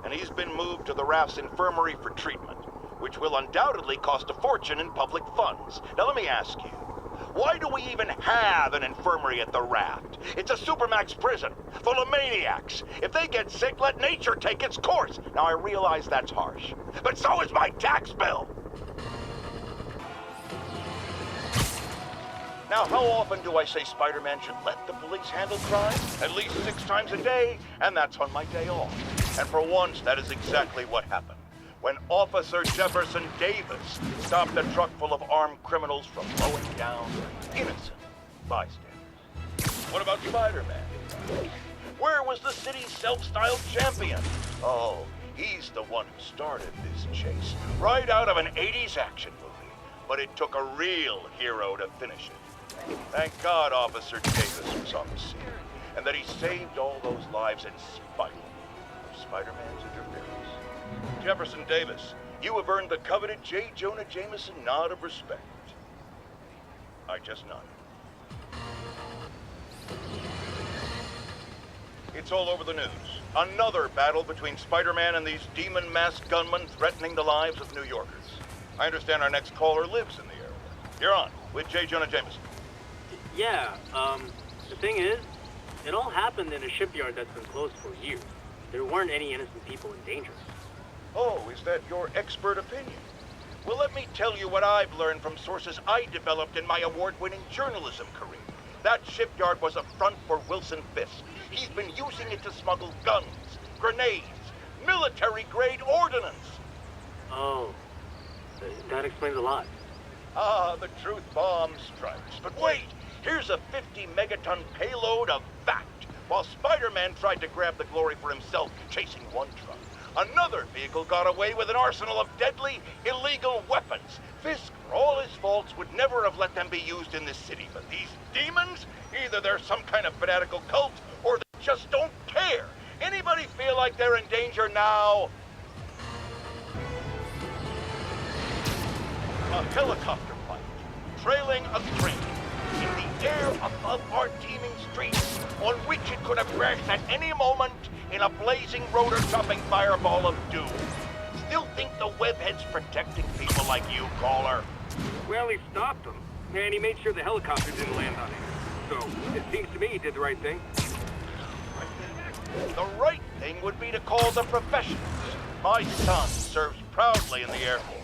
and he's been moved to the Raft's infirmary for treatment, which will undoubtedly cost a fortune in public funds. Now let me ask you, why do we even have an infirmary at the Raft? It's a supermax prison, full of maniacs. If they get sick, let nature take its course. Now I realize that's harsh, but so is my tax bill. Now, how often do I say Spider-Man should let the police handle crime? At least 6 times a day, and that's on my day off. And for once, that is exactly what happened. When Officer Jefferson Davis stopped a truck full of armed criminals from mowing down innocent bystanders. What about Spider-Man? Where was the city's self-styled champion? Oh, he's the one who started this chase, right out of an 80s action movie. But it took a real hero to finish it. Thank God Officer Davis was on the scene, and that he saved all those lives in spite of Spider-Man's interference. Jefferson Davis, you have earned the coveted J. Jonah Jameson nod of respect. I just nodded. It's all over the news. Another battle between Spider-Man and these demon-masked gunmen threatening the lives of New Yorkers. I understand our next caller lives in the area. You're on with J. Jonah Jameson. Yeah, the thing is, it all happened in a shipyard that's been closed for years. There weren't any innocent people in danger. Oh, is that your expert opinion? Well, let me tell you what I've learned from sources I developed in my award-winning journalism career. That shipyard was a front for Wilson Fisk. He's been using it to smuggle guns, grenades, military-grade ordnance. Oh, that explains a lot. Ah, the truth bomb strikes. But wait! Here's a 50-megaton payload of fact, while Spider-Man tried to grab the glory for himself, chasing one truck. Another vehicle got away with an arsenal of deadly, illegal weapons. Fisk, for all his faults, would never have let them be used in this city. But these demons, either they're some kind of fanatical cult, or they just don't care. Anybody feel like they're in danger now? A helicopter fight, trailing a train in the air above our teeming streets, on which it could have crashed at any moment in a blazing rotor-chopping fireball of doom. Still think the webhead's protecting people like you, caller? Well, he stopped them, and he made sure the helicopter didn't land on him. So, it seems to me he did the right thing. The right thing would be to call the professionals. My son serves proudly in the Air Force.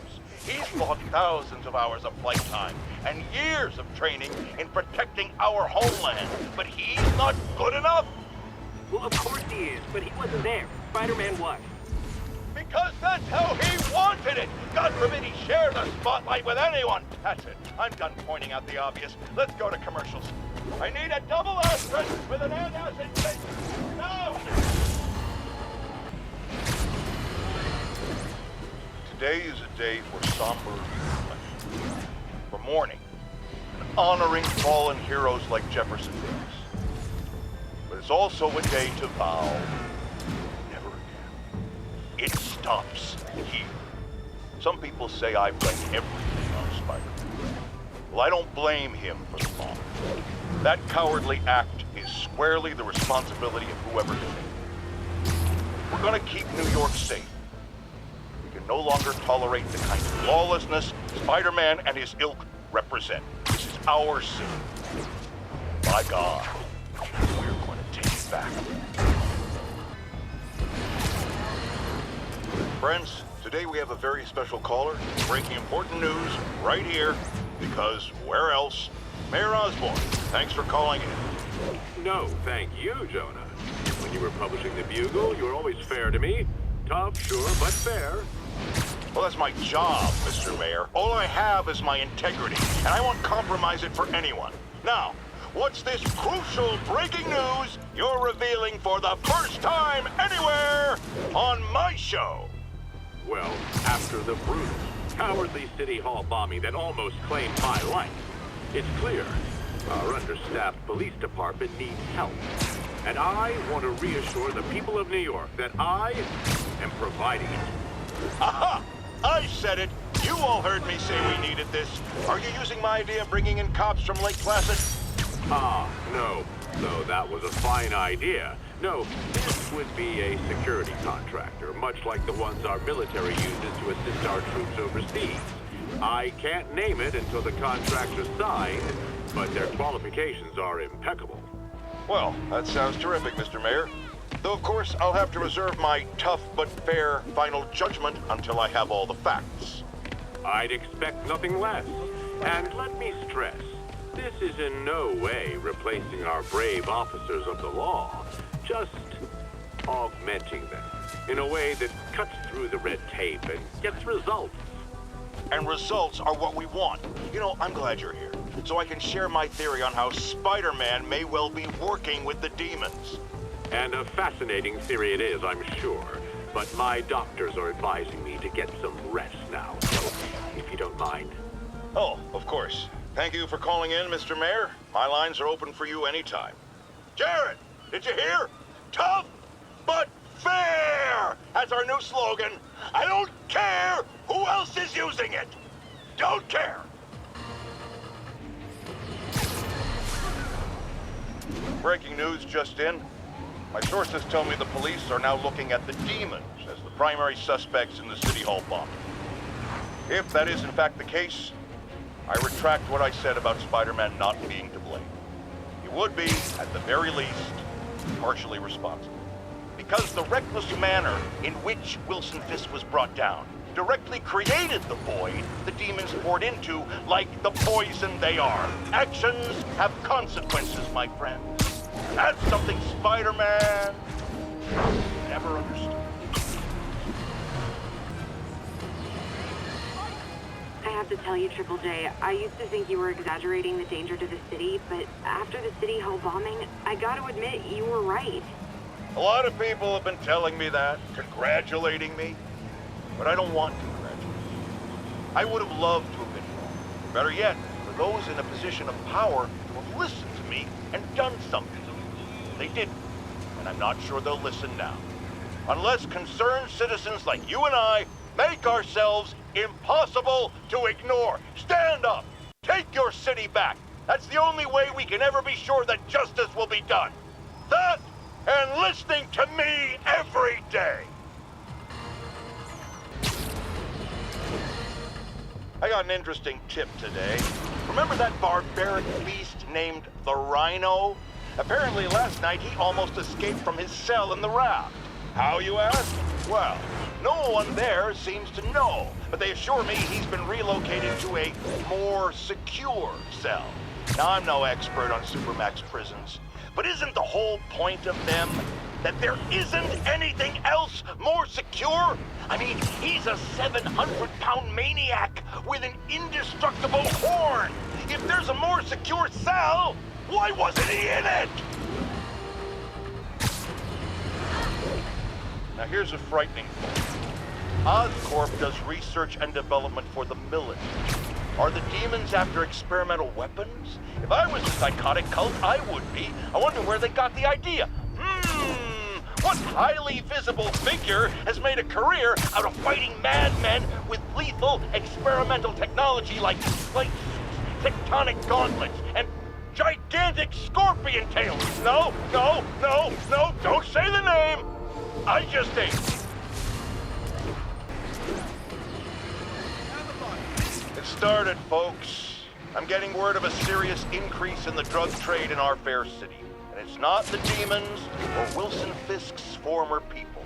He's logged thousands of hours of flight time and years of training in protecting our homeland. But he's not good enough. Well, of course he is, but he wasn't there. Spider-Man was. Because that's how he wanted it! God forbid he share the spotlight with anyone! That's it. I'm done pointing out the obvious. Let's go to commercials. I need a double aspirin with an antacid face. No! Today is a day for somber reflection, for mourning, and honoring fallen heroes like Jefferson Davis. But it's also a day to vow never again. It stops here. Some people say I blame everything on Spider-Man. Well, I don't blame him for the bomb. That cowardly act is squarely the responsibility of whoever did it. We're gonna keep New York safe. We can no longer tolerate the kind of lawlessness Spider-Man and his ilk represent. This is our city. By God, we're going to take it back. Friends, today we have a very special caller breaking important news right here, because where else? Mayor Osborn, thanks for calling in. No, thank you, Jonah. When you were publishing the Bugle, you were always fair to me. Tough, sure, but fair. Well, that's my job, Mr. Mayor. All I have is my integrity, and I won't compromise it for anyone. Now, what's this crucial breaking news you're revealing for the first time anywhere on my show? Well, after the brutal, cowardly City Hall bombing that almost claimed my life, it's clear our understaffed police department needs help. And I want to reassure the people of New York that I am providing it. Aha! I said it! You all heard me say we needed this. Are you using my idea of bringing in cops from Lake Placid? No. No, that was a fine idea. No, this would be a security contractor, much like the ones our military uses to assist our troops overseas. I can't name it until the contract's signed, but their qualifications are impeccable. Well, that sounds terrific, Mr. Mayor. Though, of course, I'll have to reserve my tough but fair final judgment until I have all the facts. I'd expect nothing less. And let me stress, this is in no way replacing our brave officers of the law, just augmenting them in a way that cuts through the red tape and gets results. And results are what we want. You know, I'm glad you're here, so I can share my theory on how Spider-Man may well be working with the demons. And a fascinating theory it is, I'm sure. But my doctors are advising me to get some rest now, so if you don't mind. Oh, of course. Thank you for calling in, Mr. Mayor. My lines are open for you anytime. Jared, did you hear? Tough, but fair! That's our new slogan. I don't care who else is using it. Don't care. Breaking news just in. My sources tell me the police are now looking at the demons as the primary suspects in the City Hall bombing. If that is in fact the case, I retract what I said about Spider-Man not being to blame. He would be, at the very least, partially responsible. Because the reckless manner in which Wilson Fisk was brought down directly created the void the demons poured into, like the poison they are. Actions have consequences, my friend. That's something Spider-Man never understood. I have to tell you, Triple J, I used to think you were exaggerating the danger to the city, but after the City Hall bombing, I gotta admit, you were right. A lot of people have been telling me that, congratulating me, but I don't want to congratulate you. I would have loved to have been wrong. Better yet, for those in a position of power to have listened to me and done something. They didn't, and I'm not sure they'll listen now. Unless concerned citizens like you and I make ourselves impossible to ignore. Stand up! Take your city back! That's the only way we can ever be sure that justice will be done. That and listening to me every day. I got an interesting tip today. Remember that barbaric beast named the Rhino? Apparently last night he almost escaped from his cell in the raft. How, you ask? Well, no one there seems to know, but they assure me he's been relocated to a more secure cell. Now, I'm no expert on Supermax prisons, but isn't the whole point of them that there isn't anything else more secure? I mean, he's a 700-pound maniac with an indestructible horn. If there's a more secure cell, why wasn't he in it? Now here's a frightening thought. Oscorp does research and development for the military. Are the demons after experimental weapons? If I was a psychotic cult, I would be. I wonder where they got the idea. What highly visible figure has made a career out of fighting madmen with lethal experimental technology like tectonic gauntlets and gigantic scorpion tails? No, don't say the name. I just ate. It started, folks. I'm getting word of a serious increase in the drug trade in our fair city. And it's not the demons or Wilson Fisk's former people.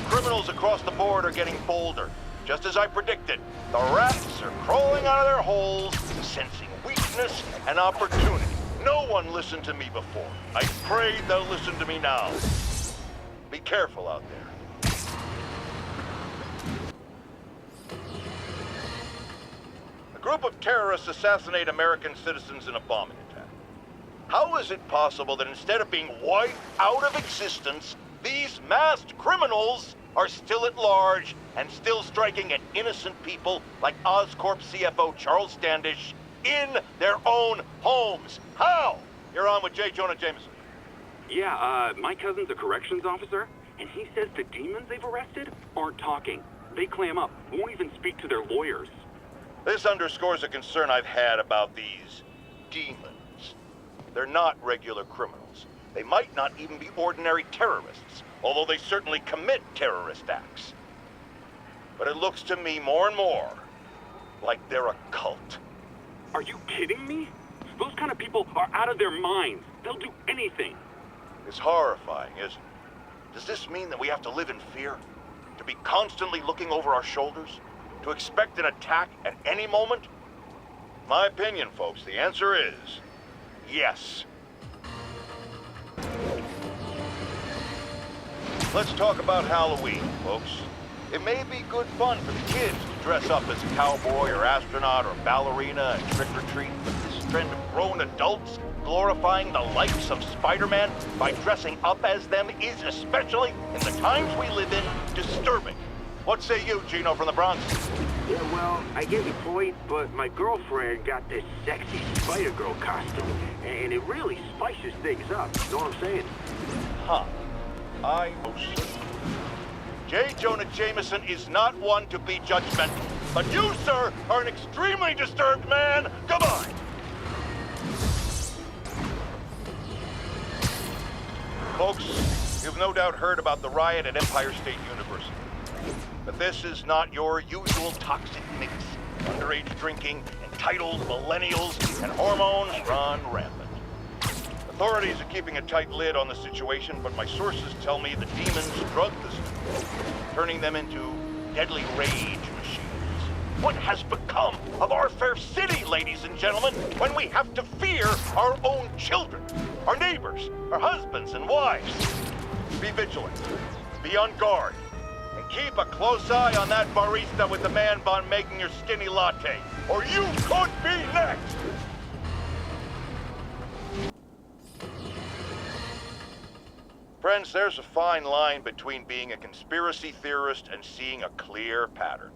Criminals across the board are getting bolder. Just as I predicted, the rats are crawling out of their holes, sensing weakness and opportunity. No one listened to me before. I pray they'll listen to me now. Be careful out there. A group of terrorists assassinate American citizens in a bombing attack. How is it possible that instead of being wiped out of existence, these masked criminals are still at large and still striking at innocent people like Oscorp CFO Charles Standish in their own homes? How? You're on with J. Jonah Jameson. Yeah, my cousin's a corrections officer, and he says the demons they've arrested aren't talking. They clam up, won't even speak to their lawyers. This underscores a concern I've had about these demons. They're not regular criminals. They might not even be ordinary terrorists, although they certainly commit terrorist acts. But it looks to me more and more like they're a cult. Are you kidding me? Those kind of people are out of their minds. They'll do anything. It's horrifying, isn't it? Does this mean that we have to live in fear? To be constantly looking over our shoulders? To expect an attack at any moment? My opinion, folks, the answer is yes. Let's talk about Halloween, folks. It may be good fun for the kids to dress up as a cowboy or astronaut or ballerina and trick-or-treat, but this trend of grown adults glorifying the likes of Spider-Man by dressing up as them is, especially in the times we live in, disturbing. What say you, Gino from the Bronx? Yeah, well, I get your point, but my girlfriend got this sexy Spider-Girl costume, and it really spices things up, you know what I'm saying? Huh. I know, sir. J. Jonah Jameson is not one to be judgmental, but you, sir, are an extremely disturbed man. Goodbye. Folks, you've no doubt heard about the riot at Empire State University. But this is not your usual toxic mix. Underage drinking, entitled millennials, and hormones run rampant. Authorities are keeping a tight lid on the situation, but my sources tell me the demons drug the students, turning them into deadly rage machines. What has become of our fair city, ladies and gentlemen, when we have to fear our own children, our neighbors, our husbands and wives? Be vigilant, be on guard, and keep a close eye on that barista with the man bun making your skinny latte, or you could be next! Friends, there's a fine line between being a conspiracy theorist and seeing a clear pattern.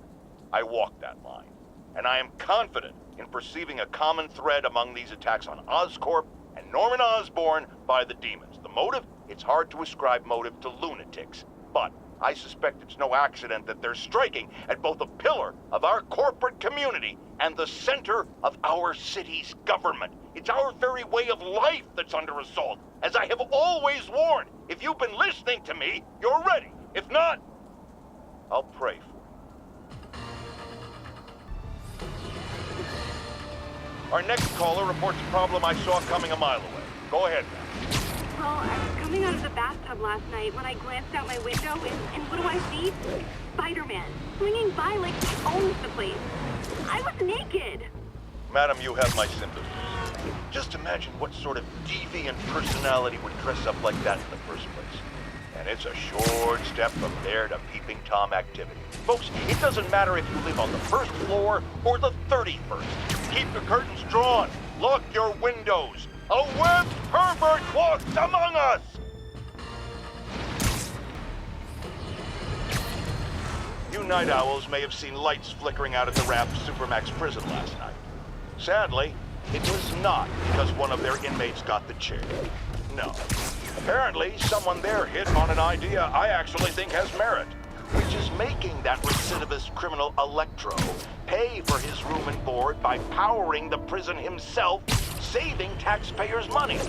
I walk that line, and I am confident in perceiving a common thread among these attacks on Oscorp and Norman Osborn by the demons. The motive? It's hard to ascribe motive to lunatics, but I suspect it's no accident that they're striking at both a pillar of our corporate community and the center of our city's government. It's our very way of life that's under assault. As I have always warned, if you've been listening to me, you're ready. If not, I'll pray for you. Our next caller reports a problem I saw coming a mile away. Go ahead, ma'am. Well, I was coming out of the bathtub last night when I glanced out my window, and what do I see? Spider-Man, swinging by like he owns the place. I was naked. Madam, you have my sympathies. Just imagine what sort of deviant personality would dress up like that in the first place. And it's a short step from there to peeping Tom activity. Folks, it doesn't matter if you live on the first floor or the 31st. Keep the curtains drawn. Lock your windows. A webbed pervert walks among us! You night owls may have seen lights flickering out at the Raft Supermax prison last night. Sadly, it was not because one of their inmates got the chair. No. Apparently, someone there hit on an idea I actually think has merit, which is making that recidivist criminal Electro pay for his room and board by powering the prison himself, saving taxpayers' money.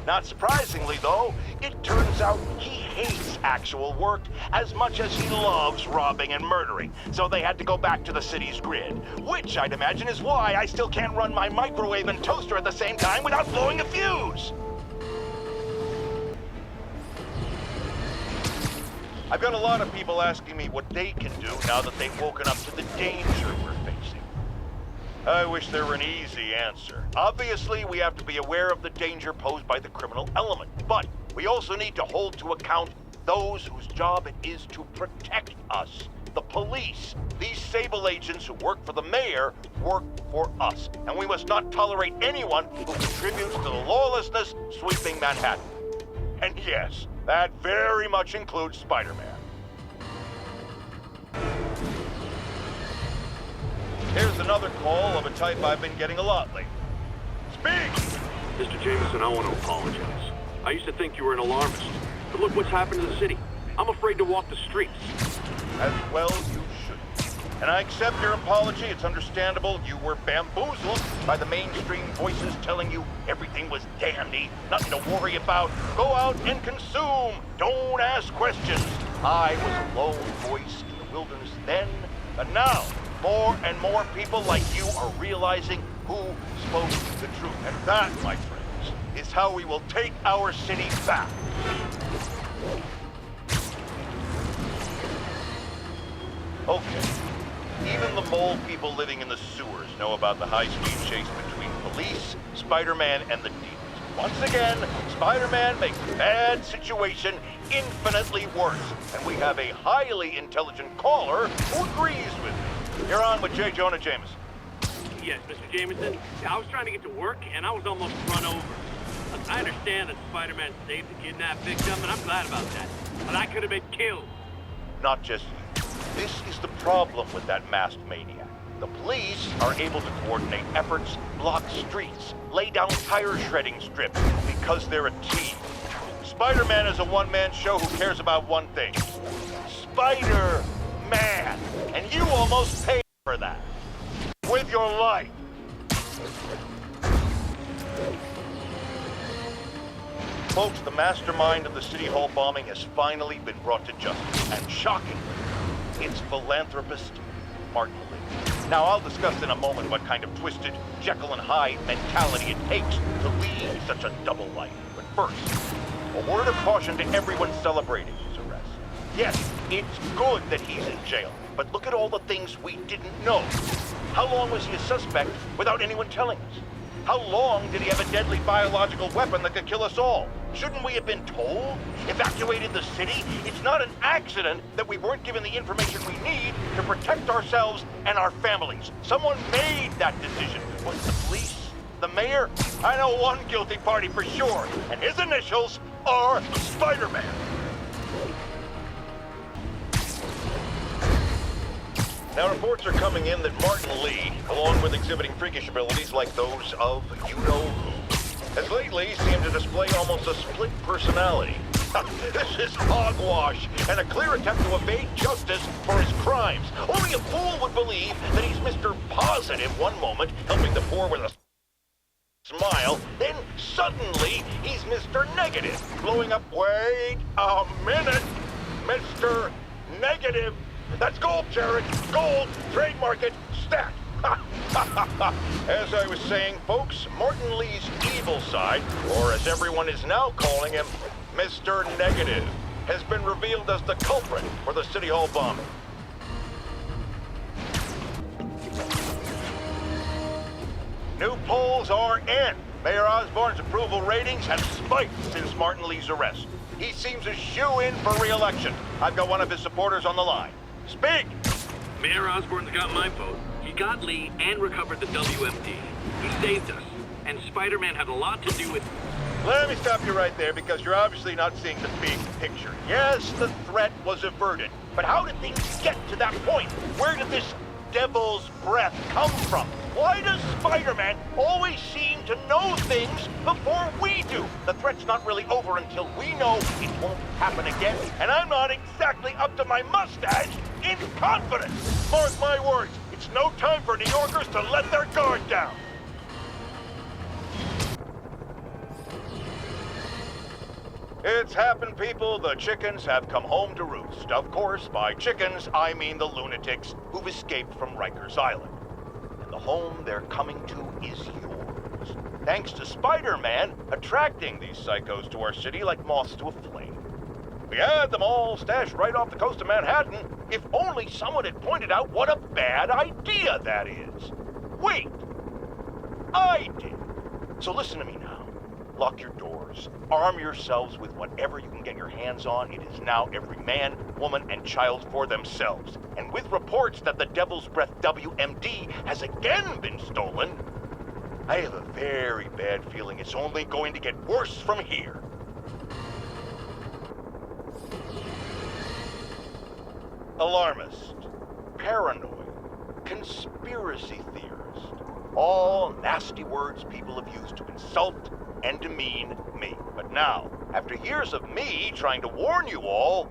Not surprisingly, though, it turns out he hates actual work as much as he loves robbing and murdering, so they had to go back to the city's grid, which I'd imagine is why I still can't run my microwave and toaster at the same time without blowing a fuse. I've got a lot of people asking me what they can do now that they've woken up to the danger we're facing. I wish there were an easy answer. Obviously, we have to be aware of the danger posed by the criminal element, but we also need to hold to account those whose job it is to protect us. The police. These Sable agents who work for the mayor work for us, and we must not tolerate anyone who contributes to the lawlessness sweeping Manhattan. And yes, that very much includes Spider-Man. Here's another call of a type I've been getting a lot lately. Speak! Mr. Jameson, I want to apologize. I used to think you were an alarmist, but look what's happened to the city. I'm afraid to walk the streets. As well you should. And I accept your apology. It's understandable. You were bamboozled by the mainstream voices telling you everything was dandy, nothing to worry about. Go out and consume. Don't ask questions. I was a lone voice in the wilderness then, but now more and more people like you are realizing who spoke the truth. And that, my friends, is how we will take our city back. Okay. Even the mole people living in the sewers know about the high-speed chase between police, Spider-Man, and the demons. Once again, Spider-Man makes a bad situation infinitely worse, and we have a highly intelligent caller who agrees with me. You're on with J. Jonah Jameson. Yes, Mr. Jameson. I was trying to get to work, and I was almost run over. Look, I understand that Spider-Man saved the kidnapped victim, and I'm glad about that. But I could have been killed. Not just you. This is the problem with that masked maniac. The police are able to coordinate efforts, block streets, lay down tire shredding strips, because they're a team. Spider-Man is a one-man show who cares about one thing. Spider-Man! And you almost paid for that. With your life. Folks, the mastermind of the City Hall bombing has finally been brought to justice. And shockingly, it's philanthropist Martin Lee. Now, I'll discuss in a moment what kind of twisted Jekyll and Hyde mentality it takes to lead such a double life. But first, a word of caution to everyone celebrating his arrest. Yes, it's good that he's in jail, but look at all the things we didn't know. How long was he a suspect without anyone telling us? How long did he have a deadly biological weapon that could kill us all? Shouldn't we have been told? Evacuated the city? It's not an accident that we weren't given the information we need to protect ourselves and our families. Someone made that decision. Was it the police? The mayor? I know one guilty party for sure, and his initials are Spider-Man. Now, reports are coming in that Martin Lee, along with exhibiting freakish abilities like those of you-know-who, has lately seemed to display almost a split personality. This is hogwash and a clear attempt to evade justice for his crimes. Only a fool would believe that he's Mr. Positive one moment, helping the poor with a smile, then suddenly he's Mr. Negative, blowing up. Wait a minute, Mr. Negative. That's gold, Jared. Gold. Trademark it. Stat. As I was saying, folks, Martin Lee's evil side, or as everyone is now calling him, Mr. Negative, has been revealed as the culprit for the City Hall bombing. New polls are in. Mayor Osborn's approval ratings have spiked since Martin Lee's arrest. He seems a shoo-in for re-election. I've got one of his supporters on the line. Speak! Mayor Osborn's got my vote. He got Lee and recovered the WMD. He saved us. And Spider-Man had a lot to do with... Let me stop you right there, because you're obviously not seeing the big picture. Yes, the threat was averted, but how did things get to that point? Where did this devil's breath come from? Why does Spider-Man always seem to know things before we do? The threat's not really over until we know it won't happen again, and I'm not exactly up to my mustache in confidence. Mark my words, it's no time for New Yorkers to let their guard down. It's happened, people. The chickens have come home to roost. Of course, by chickens, I mean the lunatics who've escaped from Rikers Island. And the home they're coming to is yours. Thanks to Spider-Man attracting these psychos to our city like moths to a flame. We had them all stashed right off the coast of Manhattan, if only someone had pointed out what a bad idea that is. Wait, I did. So listen to me now. Lock your doors. Arm yourselves with whatever you can get your hands on. It is now every man, woman, and child for themselves. And with reports that the Devil's Breath WMD has again been stolen, I have a very bad feeling it's only going to get worse from here. Alarmist, paranoid, conspiracy theorist. All nasty words people have used to insult and demean me. But now, after years of me trying to warn you all,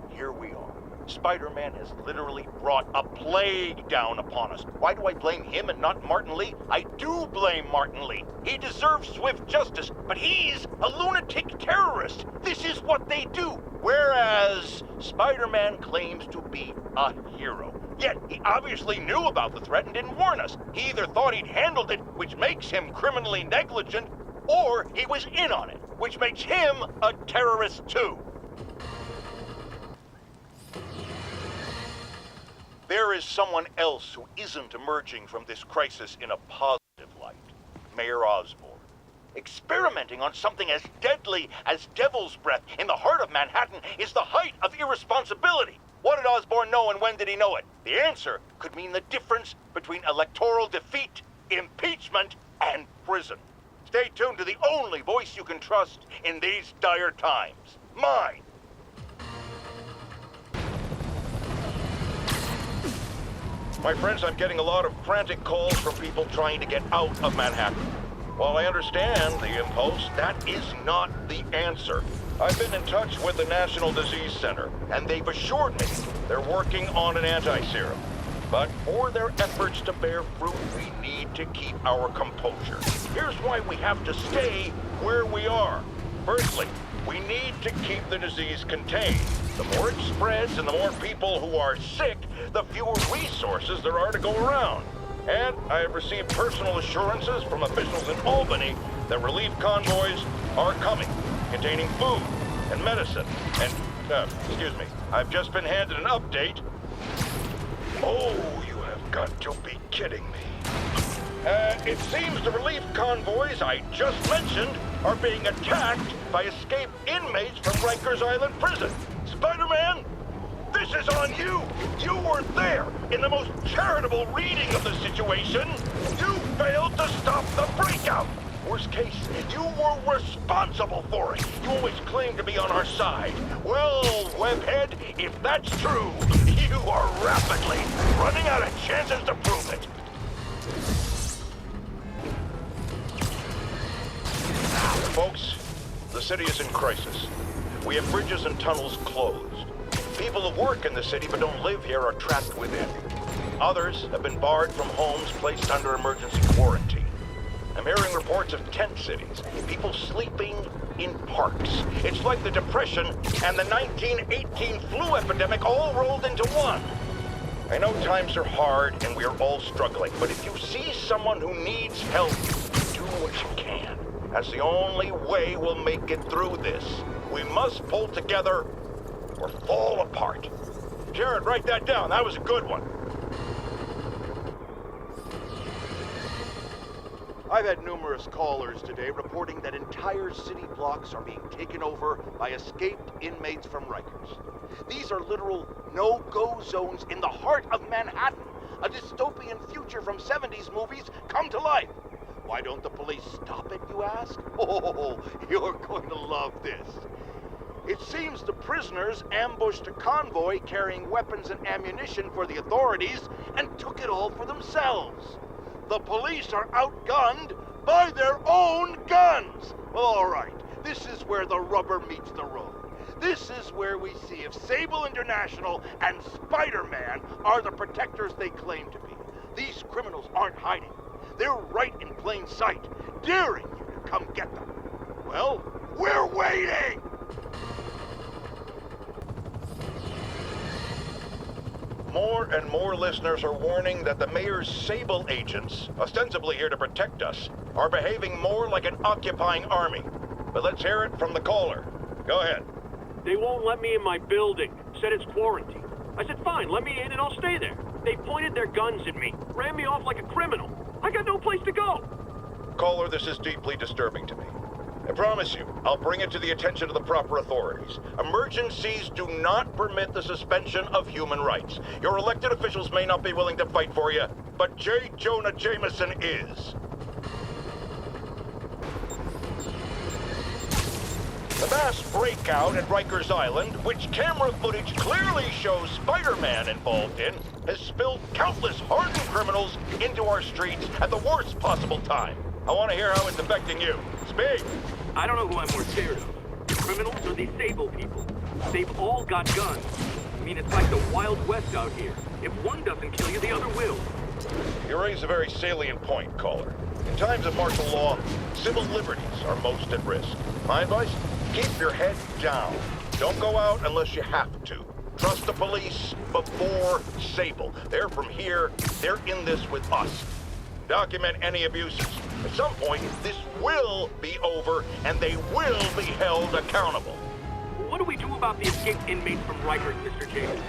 here we are. Spider-Man has literally brought a plague down upon us. Why do I blame him and not Martin Lee? I do blame Martin Lee. He deserves swift justice, but he's a lunatic terrorist. This is what they do. Whereas Spider-Man claims to be a hero. Yet, he obviously knew about the threat and didn't warn us. He either thought he'd handled it, which makes him criminally negligent, or he was in on it, which makes him a terrorist too. There is someone else who isn't emerging from this crisis in a positive light. Mayor Osborn. Experimenting on something as deadly as Devil's Breath in the heart of Manhattan is the height of irresponsibility. What did Osborn know and when did he know it? The answer could mean the difference between electoral defeat, impeachment, and prison. Stay tuned to the only voice you can trust in these dire times. Mine. My friends, I'm getting a lot of frantic calls from people trying to get out of Manhattan. While I understand the impulse, that is not the answer. I've been in touch with the National Disease Center, and they've assured me they're working on an anti-serum. But for their efforts to bear fruit, we need to keep our composure. Here's why we have to stay where we are. Firstly, we need to keep the disease contained. The more it spreads and the more people who are sick, the fewer resources there are to go around. And I have received personal assurances from officials in Albany that relief convoys are coming, containing food and medicine. And, excuse me, I've just been handed an update. Oh, you have got to be kidding me. It seems the relief convoys I just mentioned are being attacked by escaped inmates from Rikers Island Prison. Spider-Man, this is on you. You were there in the most charitable reading of the situation. You failed to stop the breakout. Worst case, you were responsible for it. You always claimed to be on our side. Well, Webhead, if that's true, you are rapidly running out of chances to prove it. Folks, the city is in crisis. We have bridges and tunnels closed. People who work in the city but don't live here are trapped within. Others have been barred from homes placed under emergency quarantine. I'm hearing reports of tent cities, people sleeping in parks. It's like the Depression and the 1918 flu epidemic all rolled into one. I know times are hard and we are all struggling, but if you see someone who needs help, do what you can. That's the only way we'll make it through this. We must pull together or fall apart. Jared, write that down. That was a good one. I've had numerous callers today reporting that entire city blocks are being taken over by escaped inmates from Rikers. These are literal no-go zones in the heart of Manhattan. A dystopian future from 70s movies come to life. Why don't the police stop it, you ask? Oh, you're going to love this. It seems the prisoners ambushed a convoy carrying weapons and ammunition for the authorities and took it all for themselves. The police are outgunned by their own guns. Well, all right, this is where the rubber meets the road. This is where we see if Sable International and Spider-Man are the protectors they claim to be. These criminals aren't hiding. They're right in plain sight, daring you to come get them. Well, we're waiting! More and more listeners are warning that the mayor's Sable agents, ostensibly here to protect us, are behaving more like an occupying army. But let's hear it from the caller. Go ahead. They won't let me in my building. Said it's quarantine. I said, fine, let me in and I'll stay there. They pointed their guns at me, ran me off like a criminal. I got no place to go. Caller, this is deeply disturbing to me. I promise you, I'll bring it to the attention of the proper authorities. Emergencies do not permit the suspension of human rights. Your elected officials may not be willing to fight for you, but J. Jonah Jameson is. The mass breakout at Rikers Island, which camera footage clearly shows Spider-Man involved in, has spilled countless hardened criminals into our streets at the worst possible time. I want to hear how it's affecting you. Speak! I don't know who I'm more scared of. The criminals or these Sable people? They've all got guns. I mean, it's like the Wild West out here. If one doesn't kill you, the other will. You raise a very salient point, caller. In times of martial law, civil liberties are most at risk. My advice? Keep your head down. Don't go out unless you have to. Trust the police before Sable. They're from here. They're in this with us. Document any abuses. At some point, this will be over, and they will be held accountable. What do we do about the escaped inmates from Rikers, Mr. James?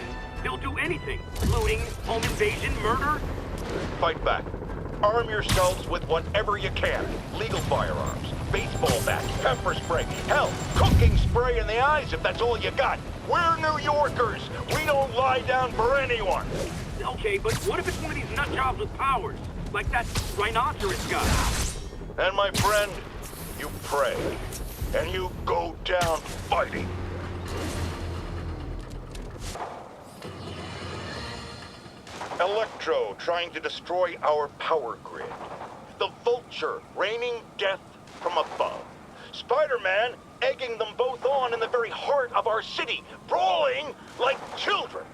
They'll do anything. Looting, home invasion, murder. Fight back. Arm yourselves with whatever you can. Legal firearms, baseball bats, pepper spray, hell, cooking spray in the eyes if that's all you got. We're New Yorkers. We don't lie down for anyone. Okay, but what if it's one of these nut jobs with powers? Like that rhinoceros guy. And my friend, you pray. And you go down fighting. Electro trying to destroy our power grid. The Vulture raining death from above. Spider-Man egging them both on in the very heart of our city, brawling like children.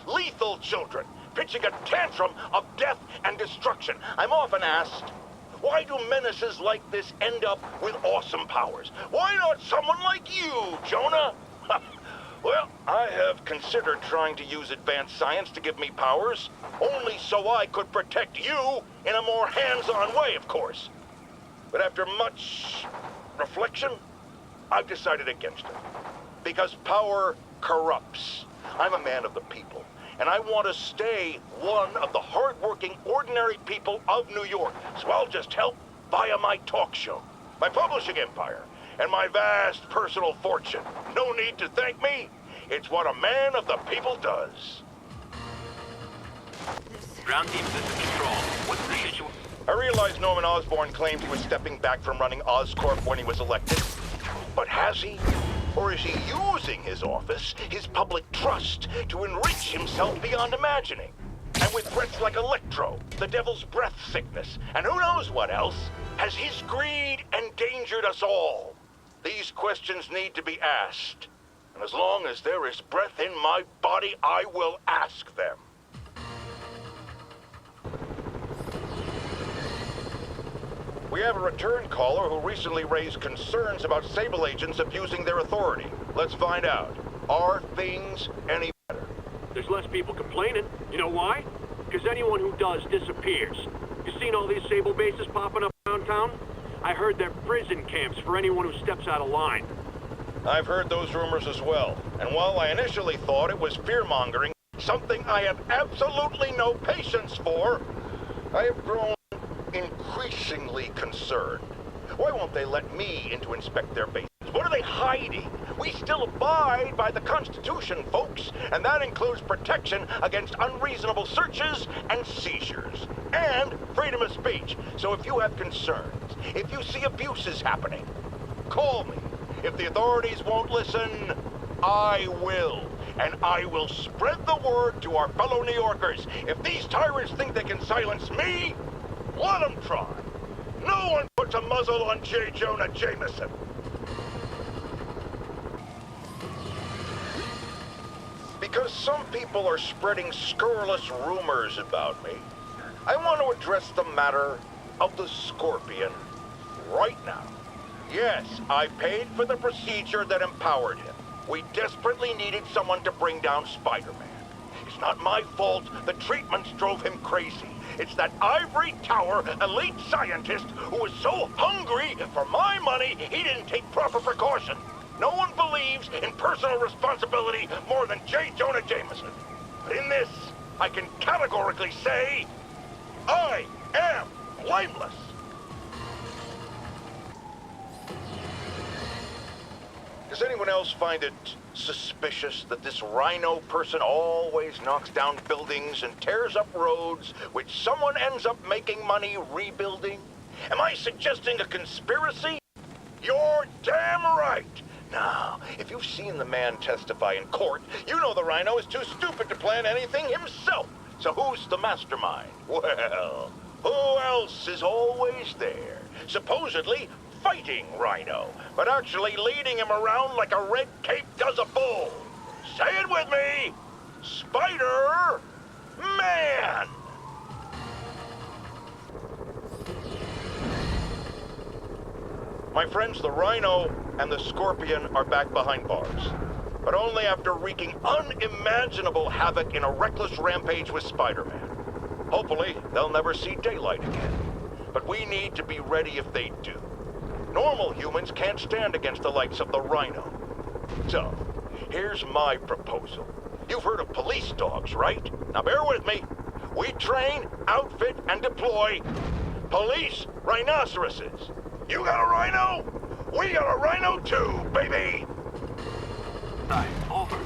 Lethal children, pitching a tantrum of death and destruction. I'm often asked, why do menaces like this end up with awesome powers? Why not someone like you, Jonah? Well, I have considered trying to use advanced science to give me powers, only so I could protect you in a more hands-on way, of course. But after much reflection, I've decided against it. Because power corrupts. I'm a man of the people, and I want to stay one of the hard-working, ordinary people of New York, so I'll just help via my talk show, my publishing empire, and my vast personal fortune. No need to thank me. It's what a man of the people does. Ground team, this is Control. What's the situation? I realize Norman Osborn claimed he was stepping back from running Oscorp when he was elected. But has he? Or is he using his office, his public trust, to enrich himself beyond imagining? And with threats like Electro, the Devil's Breath sickness, and who knows what else, has his greed endangered us all? These questions need to be asked. And as long as there is breath in my body, I will ask them. We have a return caller who recently raised concerns about Sable agents abusing their authority. Let's find out. Are things any better? There's less people complaining. You know why? Because anyone who does disappears. You seen all these Sable bases popping up around town? I heard they're prison camps for anyone who steps out of line. I've heard those rumors as well. And while I initially thought it was fear-mongering, something I have absolutely no patience for, I have grown increasingly concerned. Why won't they let me in to inspect their bases? What are they hiding? We still abide by the Constitution, folks, and that includes protection against unreasonable searches and seizures, and freedom of speech. So if you have concerns, if you see abuses happening, call me. If the authorities won't listen, I will. And I will spread the word to our fellow New Yorkers. If these tyrants think they can silence me, let them try. No one puts a muzzle on J. Jonah Jameson. Because some people are spreading scurrilous rumors about me, I want to address the matter of the Scorpion right now. Yes, I paid for the procedure that empowered him. We desperately needed someone to bring down Spider-Man. It's not my fault the treatments drove him crazy. It's that ivory tower elite scientist who was so hungry for my money he didn't take proper precaution. No one believes in personal responsibility more than J. Jonah Jameson. But in this, I can categorically say, I am blameless. Does anyone else find it suspicious that this Rhino person always knocks down buildings and tears up roads, which someone ends up making money rebuilding? Am I suggesting a conspiracy? You're damn right! Now, if you've seen the man testify in court, you know the Rhino is too stupid to plan anything himself. So who's the mastermind? Well, who else is always there? Supposedly fighting Rhino, but actually leading him around like a red cape does a bull. Say it with me! Spider-Man! My friends, the Rhino and the Scorpion are back behind bars, but only after wreaking unimaginable havoc in a reckless rampage with Spider-Man. Hopefully, they'll never see daylight again, but we need to be ready if they do. Normal humans can't stand against the likes of the Rhino. So, here's my proposal. You've heard of police dogs, right? Now bear with me. We train, outfit, and deploy police rhinoceroses. You got a Rhino? We got a Rhino too, baby! Over.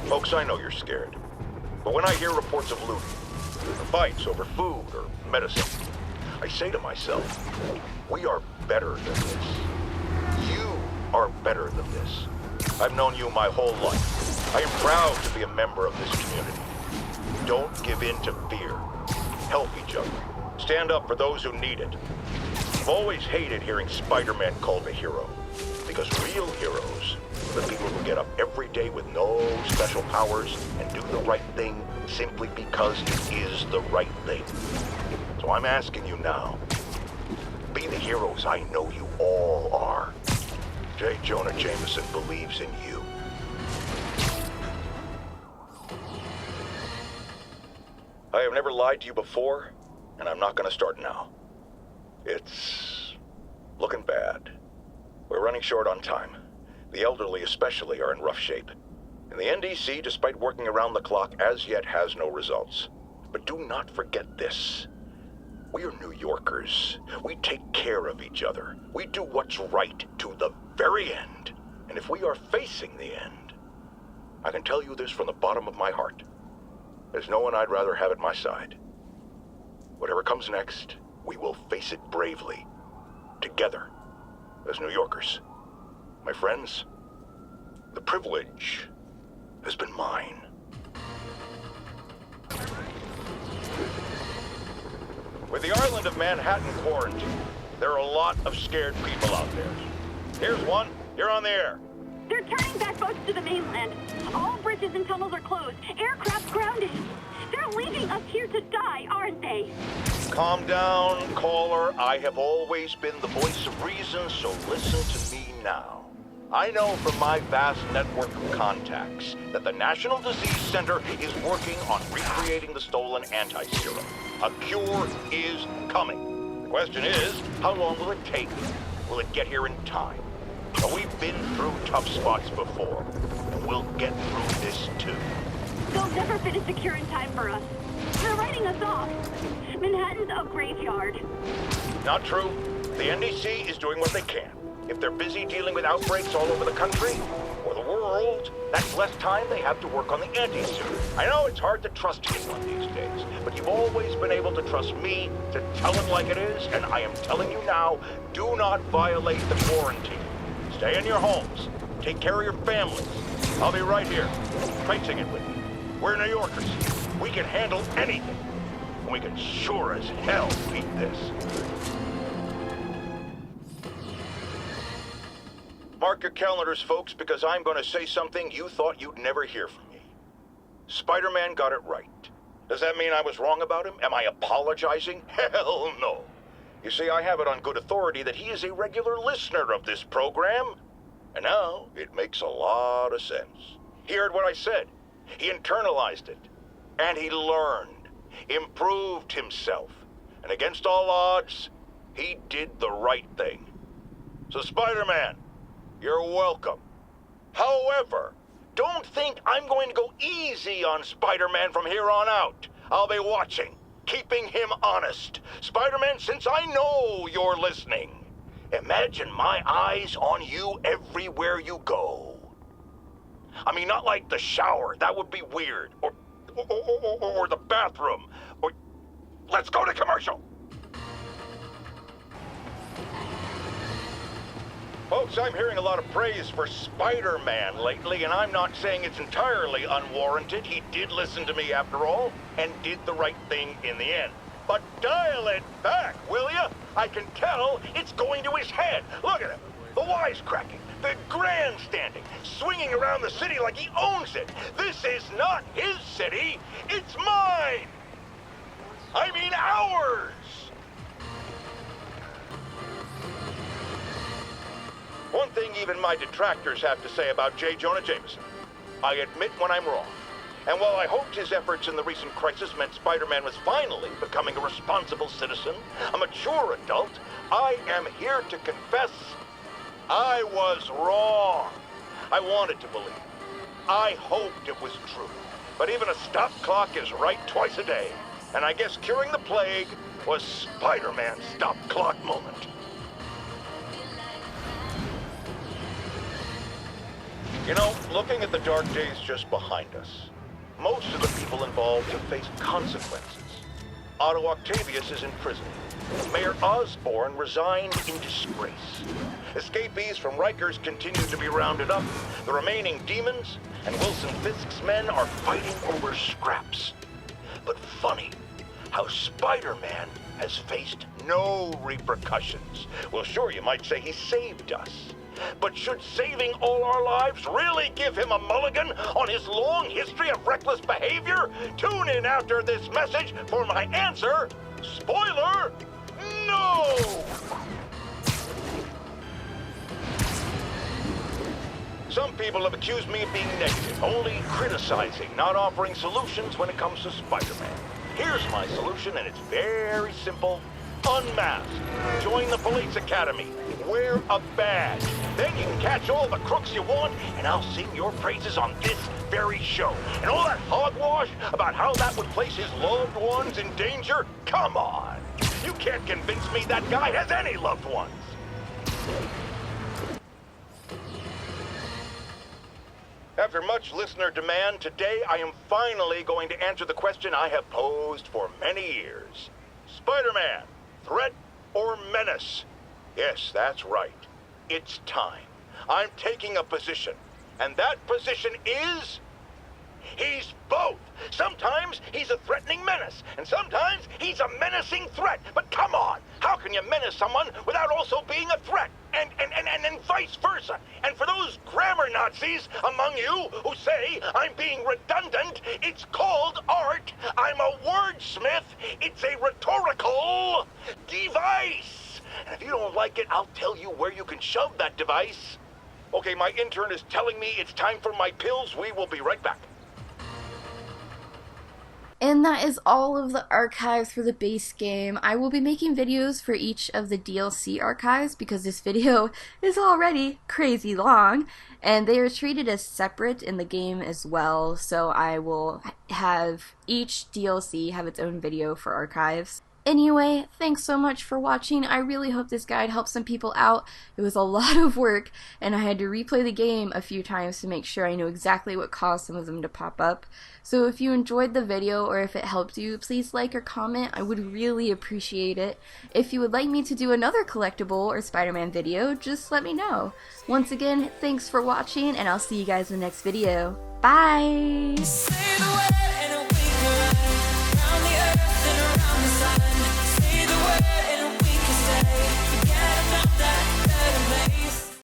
Folks, I know you're scared. But when I hear reports of looting, or fights over food or medicine, I say to myself, we are better than this. You are better than this. I've known you my whole life. I am proud to be a member of this community. Don't give in to fear. Help each other. Stand up for those who need it. I've always hated hearing Spider-Man called a hero. Because real heroes are the people who get up every day with no special powers and do the right thing simply because it is the right thing. So I'm asking you now, be the heroes I know you all are. J. Jonah Jameson believes in you. I have never lied to you before, and I'm not going to start now. It's looking bad. We're running short on time. The elderly especially are in rough shape. And the NDC, despite working around the clock, as yet has no results. But do not forget this. We are New Yorkers. We take care of each other. We do what's right to the very end. And if we are facing the end, I can tell you this from the bottom of my heart. There's no one I'd rather have at my side. Whatever comes next, we will face it bravely. Together, as New Yorkers. My friends, the privilege has been mine. With the island of Manhattan quarantined, there are a lot of scared people out there. Here's one. You're on the air. They're turning back boats to the mainland. All bridges and tunnels are closed. Aircraft grounded. They're leaving us here to die, aren't they? Calm down, caller. I have always been the voice of reason, so listen to me now. I know from my vast network of contacts that the National Disease Center is working on recreating the stolen anti-serum. A cure is coming. The question is, how long will it take? Will it get here in time? Now, we've been through tough spots before, and we'll get through this too. They'll never finish the cure in time for us. They're writing us off. Manhattan's a graveyard. Not true. The NDC is doing what they can. If they're busy dealing with outbreaks all over the country, or the world, that's less time they have to work on the anti-suit. I know it's hard to trust anyone these days, but you've always been able to trust me to tell it like it is, and I am telling you now, do not violate the quarantine. Stay in your homes. Take care of your families. I'll be right here, facing it with you. We're New Yorkers. We can handle anything. And we can sure as hell beat this. Mark your calendars, folks, because I'm going to say something you thought you'd never hear from me. Spider-Man got it right. Does that mean I was wrong about him? Am I apologizing? Hell no. You see, I have it on good authority that he is a regular listener of this program. And now, it makes a lot of sense. He heard what I said. He internalized it. And he learned. Improved himself. And against all odds, he did the right thing. So, Spider-Man, you're welcome. However, don't think I'm going to go easy on Spider-Man from here on out. I'll be watching, keeping him honest. Spider-Man, since I know you're listening, imagine my eyes on you everywhere you go. I mean, not like the shower. That would be weird. Or the bathroom. Or let's go to commercial. Folks, I'm hearing a lot of praise for Spider-Man lately, and I'm not saying it's entirely unwarranted. He did listen to me after all, and did the right thing in the end. But dial it back, will ya? I can tell it's going to his head. Look at him. The wisecracking, the grandstanding, swinging around the city like he owns it. This is not his city, it's mine. I mean ours. One thing even my detractors have to say about J. Jonah Jameson. I admit when I'm wrong. And while I hoped his efforts in the recent crisis meant Spider-Man was finally becoming a responsible citizen, a mature adult, I am here to confess I was wrong. I wanted to believe. I hoped it was true. But even a stop clock is right twice a day. And I guess curing the plague was Spider-Man's stop clock moment. You know, looking at the dark days just behind us, most of the people involved have faced consequences. Otto Octavius is in prison. Mayor Osborn resigned in disgrace. Escapees from Rikers continue to be rounded up. The remaining demons and Wilson Fisk's men are fighting over scraps. But funny how Spider-Man has faced no repercussions. Well, sure, you might say he saved us. But should saving all our lives really give him a mulligan on his long history of reckless behavior? Tune in after this message for my answer. Spoiler, no! Some people have accused me of being negative, only criticizing, not offering solutions when it comes to Spider-Man. Here's my solution, and it's very simple. Unmask. Join the police academy. Wear a badge. Then you can catch all the crooks you want, and I'll sing your praises on this very show. And all that hogwash about how that would place his loved ones in danger? Come on. You can't convince me that guy has any loved ones. After much listener demand, today I am finally going to answer the question I have posed for many years. Spider-Man, threat or menace? Yes, that's right. It's time. I'm taking a position. And that position is... he's both. Sometimes he's a threatening menace, and sometimes he's a menacing threat. But come on, how can you menace someone without also being a threat? And vice versa. And for those grammar Nazis among you who say I'm being redundant, it's called art. I'm a wordsmith. It's a rhetorical device. And if you don't like it, I'll tell you where you can shove that device. Okay, my intern is telling me it's time for my pills. We will be right back. And that is all of the archives for the base game. I will be making videos for each of the DLC archives because this video is already crazy long, and they are treated as separate in the game as well, so I will have each DLC have its own video for archives. Anyway, thanks so much for watching. I really hope this guide helps some people out. It was a lot of work, and I had to replay the game a few times to make sure I knew exactly what caused some of them to pop up. So if you enjoyed the video or if it helped you, please like or comment. I would really appreciate it. If you would like me to do another collectible or Spider-Man video, just let me know. Once again, thanks for watching, and I'll see you guys in the next video. Bye!